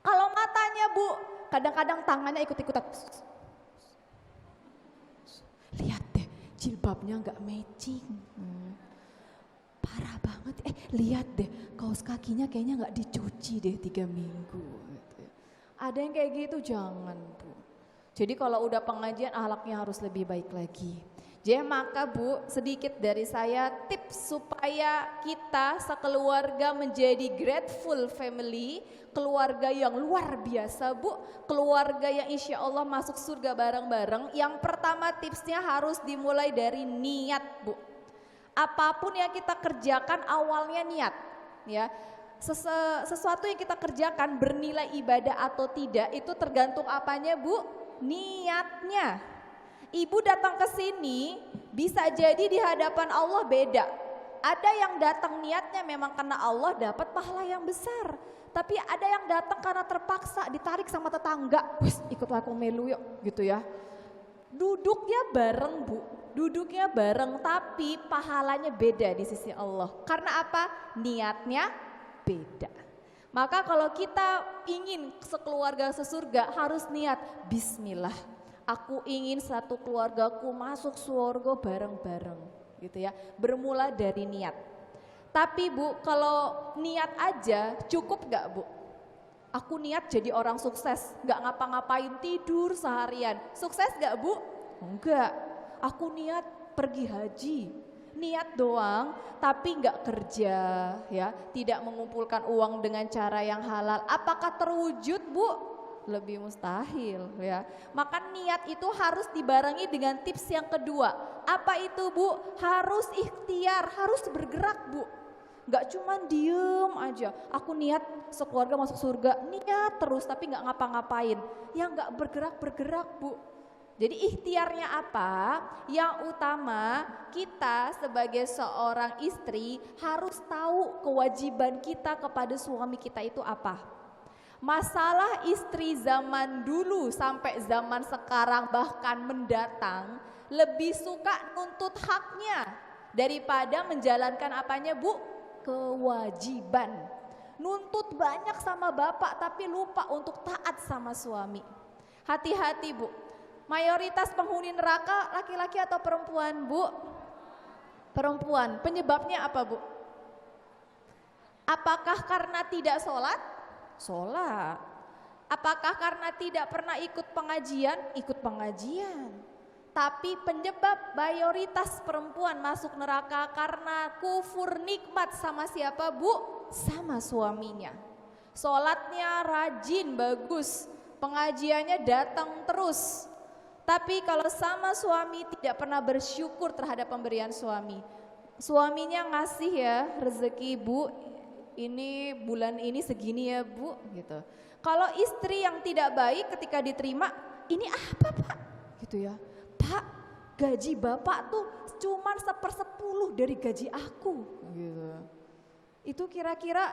Kalau matanya Bu, kadang-kadang tangannya ikut-ikutan. Lihat deh, jilbabnya nggak matching. Parah banget. Lihat deh, kaos kakinya kayaknya nggak dicuci deh 3 minggu. Ada yang kayak gitu, jangan Bu. Jadi kalau udah pengajian akhlaknya harus lebih baik lagi. Jadi maka Bu, sedikit dari saya tips supaya kita sekeluarga menjadi grateful family, keluarga yang luar biasa Bu, keluarga yang insya Allah masuk surga bareng-bareng. Yang pertama tipsnya harus dimulai dari niat Bu. Apapun yang kita kerjakan awalnya niat ya. Sesuatu yang kita kerjakan bernilai ibadah atau tidak itu tergantung apanya Bu? Niatnya. Ibu datang ke sini bisa jadi di hadapan Allah beda. Ada yang datang niatnya memang karena Allah dapat pahala yang besar. Tapi ada yang datang karena terpaksa ditarik sama tetangga. Wis ikutlah aku melu yuk gitu ya. Duduknya bareng Bu, duduknya bareng tapi pahalanya beda di sisi Allah. Karena apa? Niatnya beda. Maka kalau kita ingin sekeluarga sesurga harus niat bismillah. Aku ingin satu keluargaku masuk surga bareng-bareng gitu ya. Bermula dari niat. Tapi Bu, kalau niat aja cukup gak Bu? Aku niat jadi orang sukses, gak ngapa-ngapain tidur seharian. Sukses gak Bu? Enggak. Aku niat pergi haji. Niat doang tapi gak kerja ya. Tidak mengumpulkan uang dengan cara yang halal. Apakah terwujud Bu? Lebih mustahil ya. Maka niat itu harus dibarengi dengan tips yang kedua. Apa itu Bu? Harus ikhtiar, harus bergerak Bu. Gak cuman diem aja, aku niat sekeluarga masuk surga, niat terus tapi gak ngapa-ngapain. Yang gak bergerak-bergerak Bu. Jadi ikhtiarnya apa? Yang utama kita sebagai seorang istri harus tahu kewajiban kita kepada suami kita itu apa. Masalah istri zaman dulu sampai zaman sekarang bahkan mendatang lebih suka nuntut haknya daripada menjalankan apanya Bu? Kewajiban. Nuntut banyak sama bapak tapi lupa untuk taat sama suami. Hati-hati Bu. Mayoritas penghuni neraka laki-laki atau perempuan Bu? Perempuan. Penyebabnya apa Bu? Apakah karena tidak sholat? Sholat. Apakah karena tidak pernah ikut pengajian? Ikut pengajian. Tapi penyebab mayoritas perempuan masuk neraka karena kufur nikmat sama siapa, Bu? Sama suaminya. Sholatnya rajin, bagus. Pengajiannya datang terus. Tapi kalau sama suami tidak pernah bersyukur terhadap pemberian suami. Suaminya ngasih ya rezeki, Bu, ini bulan ini segini ya, Bu, gitu. Kalau istri yang tidak baik ketika diterima, ini apa, Pak? Gitu ya. Pak, gaji Bapak tuh cuman 1/10 dari gaji aku, gitu. Itu kira-kira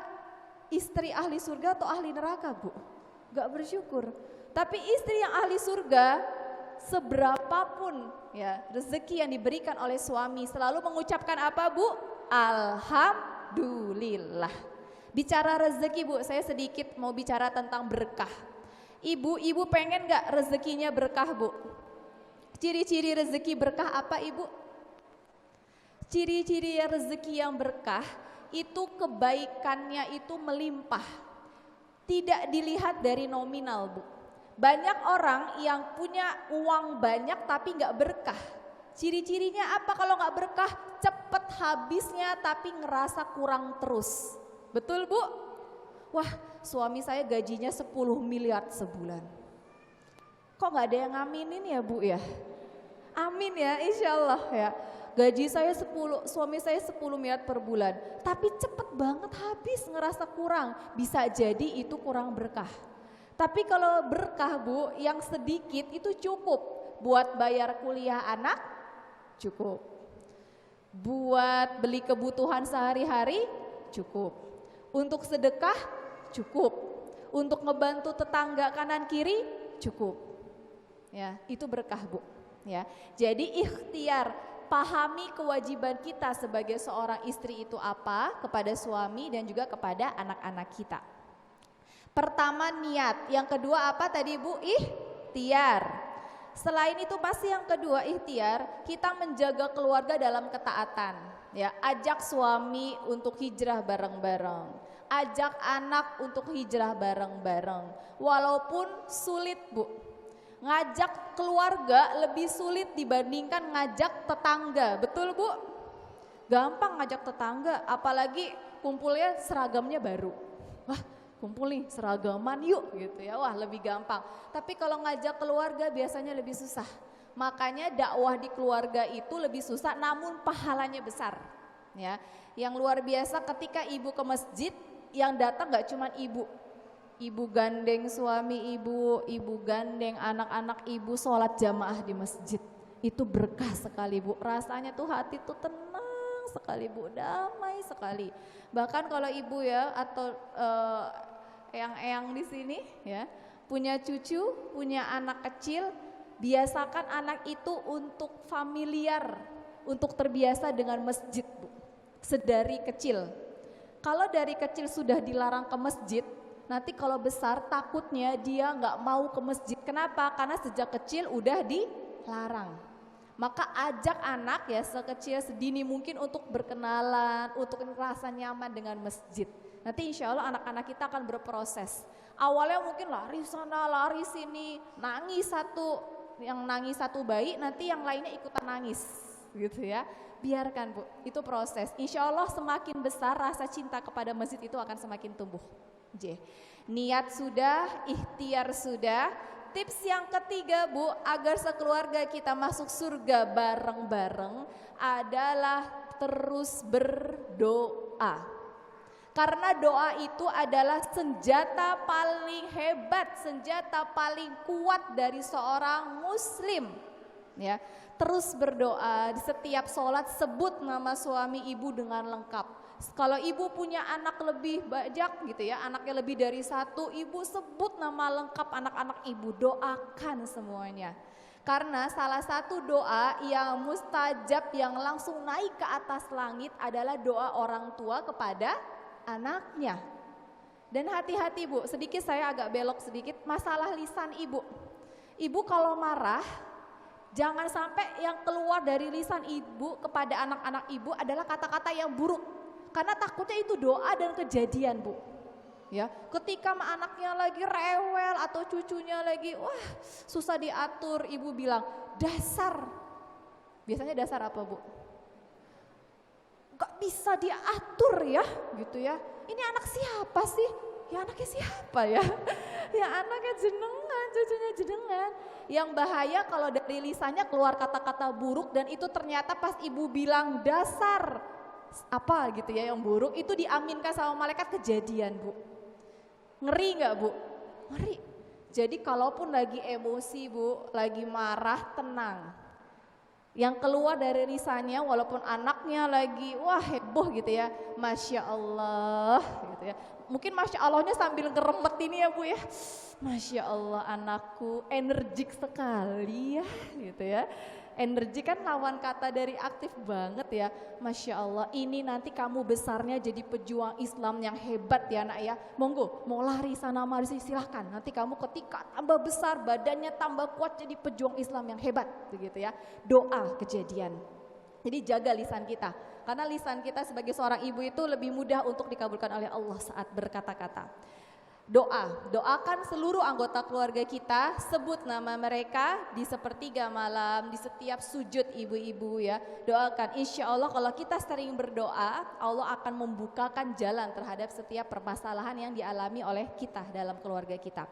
istri ahli surga atau ahli neraka, Bu? Gak bersyukur. Tapi istri yang ahli surga, seberapapun ya rezeki yang diberikan oleh suami, selalu mengucapkan apa, Bu? Alhamdulillah. Bicara rezeki, Bu, saya sedikit mau bicara tentang berkah. Ibu pengen gak rezekinya berkah, Bu? Ciri-ciri rezeki berkah apa, Ibu? Ciri-ciri rezeki yang berkah itu kebaikannya itu melimpah. Tidak dilihat dari nominal, Bu. Banyak orang yang punya uang banyak tapi gak berkah. Ciri-cirinya apa kalau gak berkah? Cepet habisnya tapi ngerasa kurang terus. Betul, Bu? Wah, suami saya gajinya 10 miliar sebulan. Kok gak ada yang ngaminin ya, Bu ya? Amin ya, insya Allah ya. Gaji saya 10, suami saya 10 miliar per bulan. Tapi cepet banget habis, ngerasa kurang. Bisa jadi itu kurang berkah. Tapi kalau berkah, Bu, yang sedikit itu cukup. Buat bayar kuliah anak, cukup. Buat beli kebutuhan sehari-hari, cukup. Untuk sedekah, cukup. Untuk ngebantu tetangga kanan kiri, cukup. Ya, itu berkah, Bu. Ya, jadi ikhtiar, pahami kewajiban kita sebagai seorang istri itu apa kepada suami dan juga kepada anak-anak kita. Pertama niat, yang kedua apa tadi, Bu? Ikhtiar. Selain itu pasti yang kedua ikhtiar, kita menjaga keluarga dalam ketaatan. Ya, ajak suami untuk hijrah bareng-bareng. Ajak anak untuk hijrah bareng-bareng. Walaupun sulit, Bu. Ngajak keluarga lebih sulit dibandingkan ngajak tetangga, betul, Bu? Gampang ngajak tetangga, apalagi kumpulnya seragamnya baru. Wah, kumpul nih seragaman yuk gitu ya, wah lebih gampang. Tapi kalau ngajak keluarga biasanya lebih susah. Makanya dakwah di keluarga itu lebih susah namun pahalanya besar. Ya, yang luar biasa ketika ibu ke masjid, yang datang gak cuma ibu. Ibu gandeng suami ibu gandeng anak-anak ibu sholat jamaah di masjid. Itu berkah sekali, Bu. Rasanya tuh hati tuh tenang sekali, Bu, damai sekali. Bahkan kalau ibu ya atau eyang-eyang di sini ya punya cucu, punya anak kecil, biasakan anak itu untuk familiar, untuk terbiasa dengan masjid, Bu. Sedari kecil. Kalau dari kecil sudah dilarang ke masjid, nanti kalau besar takutnya dia nggak mau ke masjid. Kenapa? Karena sejak kecil udah dilarang. Maka ajak anak ya sekecil sedini mungkin untuk berkenalan, untuk merasa nyaman dengan masjid. Nanti insya Allah anak-anak kita akan berproses. Awalnya mungkin lari sana, lari sini, nangis satu, yang nangis satu bayi, nanti yang lainnya ikutan nangis, gitu ya. Biarkan, Bu, itu proses. Insya Allah semakin besar rasa cinta kepada masjid itu akan semakin tumbuh. Niat sudah, ikhtiar sudah. Tips yang ketiga, Bu, agar sekeluarga kita masuk surga bareng-bareng adalah terus berdoa. Karena doa itu adalah senjata paling hebat, senjata paling kuat dari seorang muslim. Ya, terus berdoa di setiap sholat, sebut nama suami ibu dengan lengkap. Kalau ibu punya anak lebih banyak gitu ya, anaknya lebih dari satu, ibu sebut nama lengkap anak-anak ibu, doakan semuanya. Karena salah satu doa yang mustajab yang langsung naik ke atas langit adalah doa orang tua kepada anaknya. Dan hati-hati, Bu, sedikit saya agak belok sedikit, masalah lisan ibu. Ibu kalau marah, jangan sampai yang keluar dari lisan ibu kepada anak-anak ibu adalah kata-kata yang buruk. Karena takutnya itu doa dan kejadian, Bu. Ya, ketika anaknya lagi rewel atau cucunya lagi susah diatur, ibu bilang, "Dasar." Biasanya dasar apa, Bu? Gak bisa diatur ya, gitu ya. Ini anak siapa sih? Ya anaknya siapa ya? Ya anaknya jenengan, cucunya jenengan. Yang bahaya kalau dari lisannya keluar kata-kata buruk dan itu ternyata pas ibu bilang dasar apa gitu ya yang buruk, itu diaminkan sama malaikat kejadian, Bu. Ngeri gak, Bu? Ngeri. Jadi kalaupun lagi emosi, Bu, lagi marah, tenang. Yang keluar dari lisannya walaupun anaknya lagi heboh gitu ya, Masya Allah gitu ya. Mungkin Masya Allahnya sambil ngeremet ini ya, Bu ya. Masya Allah anakku energik sekali ya gitu ya. Energi kan lawan kata dari aktif banget ya. Masya Allah, ini nanti kamu besarnya jadi pejuang Islam yang hebat ya nak ya. Monggo, mau lari sana mari silahkan. Nanti kamu ketika tambah besar, badannya tambah kuat jadi pejuang Islam yang hebat begitu ya. Doa kejadian. Jadi jaga lisan kita. Karena lisan kita sebagai seorang ibu itu lebih mudah untuk dikabulkan oleh Allah saat berkata-kata. Doakan seluruh anggota keluarga kita, sebut nama mereka di sepertiga malam, di setiap sujud ibu-ibu ya. Doakan, insya Allah kalau kita sering berdoa, Allah akan membukakan jalan terhadap setiap permasalahan yang dialami oleh kita dalam keluarga kita.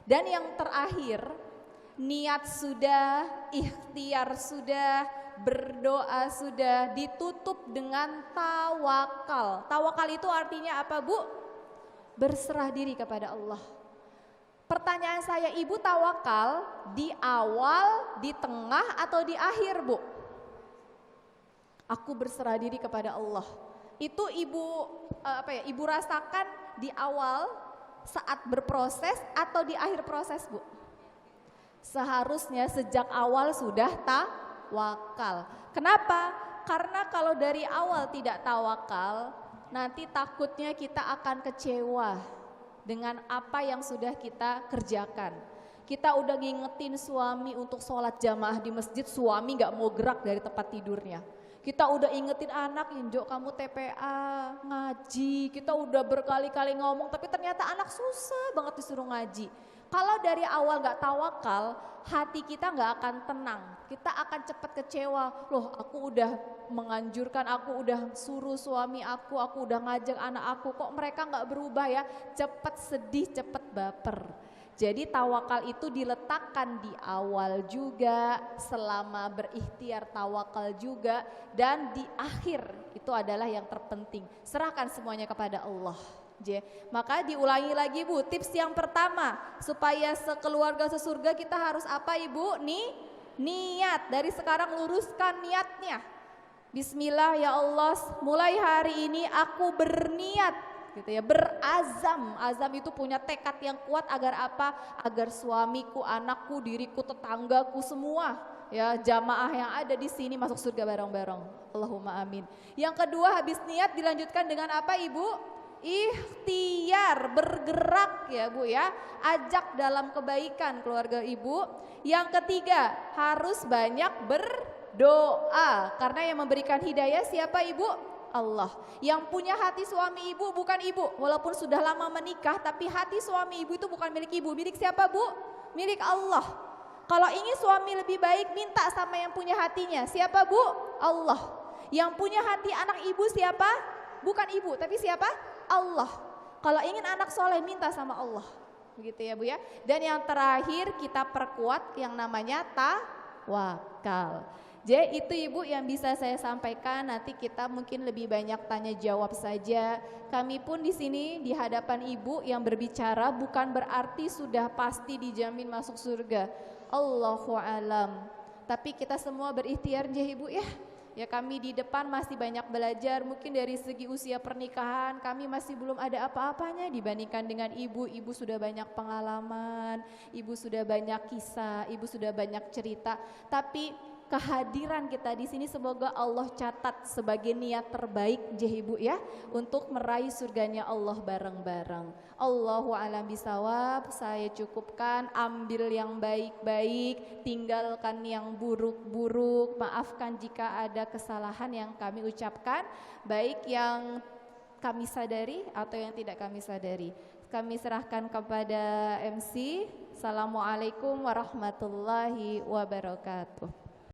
Dan yang terakhir, niat sudah, ikhtiar sudah, berdoa sudah, ditutup dengan tawakal. Tawakal itu artinya apa, Bu? Berserah diri kepada Allah. Pertanyaan saya, ibu tawakal di awal, di tengah atau di akhir, Bu? Aku berserah diri kepada Allah. Itu ibu rasakan di awal saat berproses atau di akhir proses, Bu? Seharusnya sejak awal sudah tawakal. Kenapa? Karena kalau dari awal tidak tawakal, nanti takutnya kita akan kecewa dengan apa yang sudah kita kerjakan. Kita udah ngingetin suami untuk sholat jamaah di masjid, suami gak mau gerak dari tempat tidurnya. Kita udah ingetin anak, Injok kamu TPA, ngaji. Kita udah berkali-kali ngomong tapi ternyata anak susah banget disuruh ngaji. Kalau dari awal gak tawakal, hati kita gak akan tenang. Kita akan cepat kecewa. Loh, aku udah menganjurkan, aku udah suruh suami aku udah ngajak anak aku, kok mereka gak berubah ya. Cepat sedih, cepat baper. Jadi tawakal itu diletakkan di awal juga, selama berikhtiar tawakal juga, dan di akhir itu adalah yang terpenting. Serahkan semuanya kepada Allah. Maka diulangi lagi, Bu, tips yang pertama supaya sekeluarga sesurga kita harus apa, Ibu? Niat. Dari sekarang luruskan niatnya. Bismillah ya Allah, mulai hari ini aku berniat gitu ya, berazam. Azam itu punya tekad yang kuat agar apa? Agar suamiku, anakku, diriku, tetanggaku semua ya, jamaah yang ada di sini masuk surga bareng-bareng. Allahumma amin. Yang kedua, habis niat dilanjutkan dengan apa, Ibu? Ikhtiar, bergerak ya, Bu ya. Ajak dalam kebaikan keluarga Ibu. Yang ketiga, harus banyak berdoa. Karena yang memberikan hidayah siapa, Ibu? Allah. Yang punya hati suami Ibu bukan Ibu. Walaupun sudah lama menikah, tapi hati suami Ibu itu bukan milik Ibu. Milik siapa, Bu? Milik Allah. Kalau ingin suami lebih baik, minta sama yang punya hatinya. Siapa, Bu? Allah. Yang punya hati anak Ibu siapa? Bukan Ibu, tapi siapa? Allah. Kalau ingin anak soleh, minta sama Allah. Begitu ya, Bu ya. Dan yang terakhir, kita perkuat yang namanya tawakal. Jadi itu, Ibu, yang bisa saya sampaikan. Nanti kita mungkin lebih banyak tanya jawab saja. Kami pun di sini di hadapan Ibu yang berbicara bukan berarti sudah pasti dijamin masuk surga. Allahu alam. Tapi kita semua berikhtiar ya, Ibu ya. Ya, kami di depan masih banyak belajar. Mungkin dari segi usia pernikahan kami masih belum ada apa-apanya dibandingkan dengan Ibu. Ibu sudah banyak pengalaman, Ibu sudah banyak kisah, Ibu sudah banyak cerita. Tapi kehadiran kita di sini semoga Allah catat sebagai niat terbaik Ibu ya, untuk meraih surganya Allah bareng-bareng. Allahu a'lam bisawab. Saya cukupkan, ambil yang baik-baik, tinggalkan yang buruk-buruk. Maafkan jika ada kesalahan yang kami ucapkan, baik yang kami sadari atau yang tidak kami sadari. kami serahkan kepada MC. Assalamualaikum warahmatullahi wabarakatuh.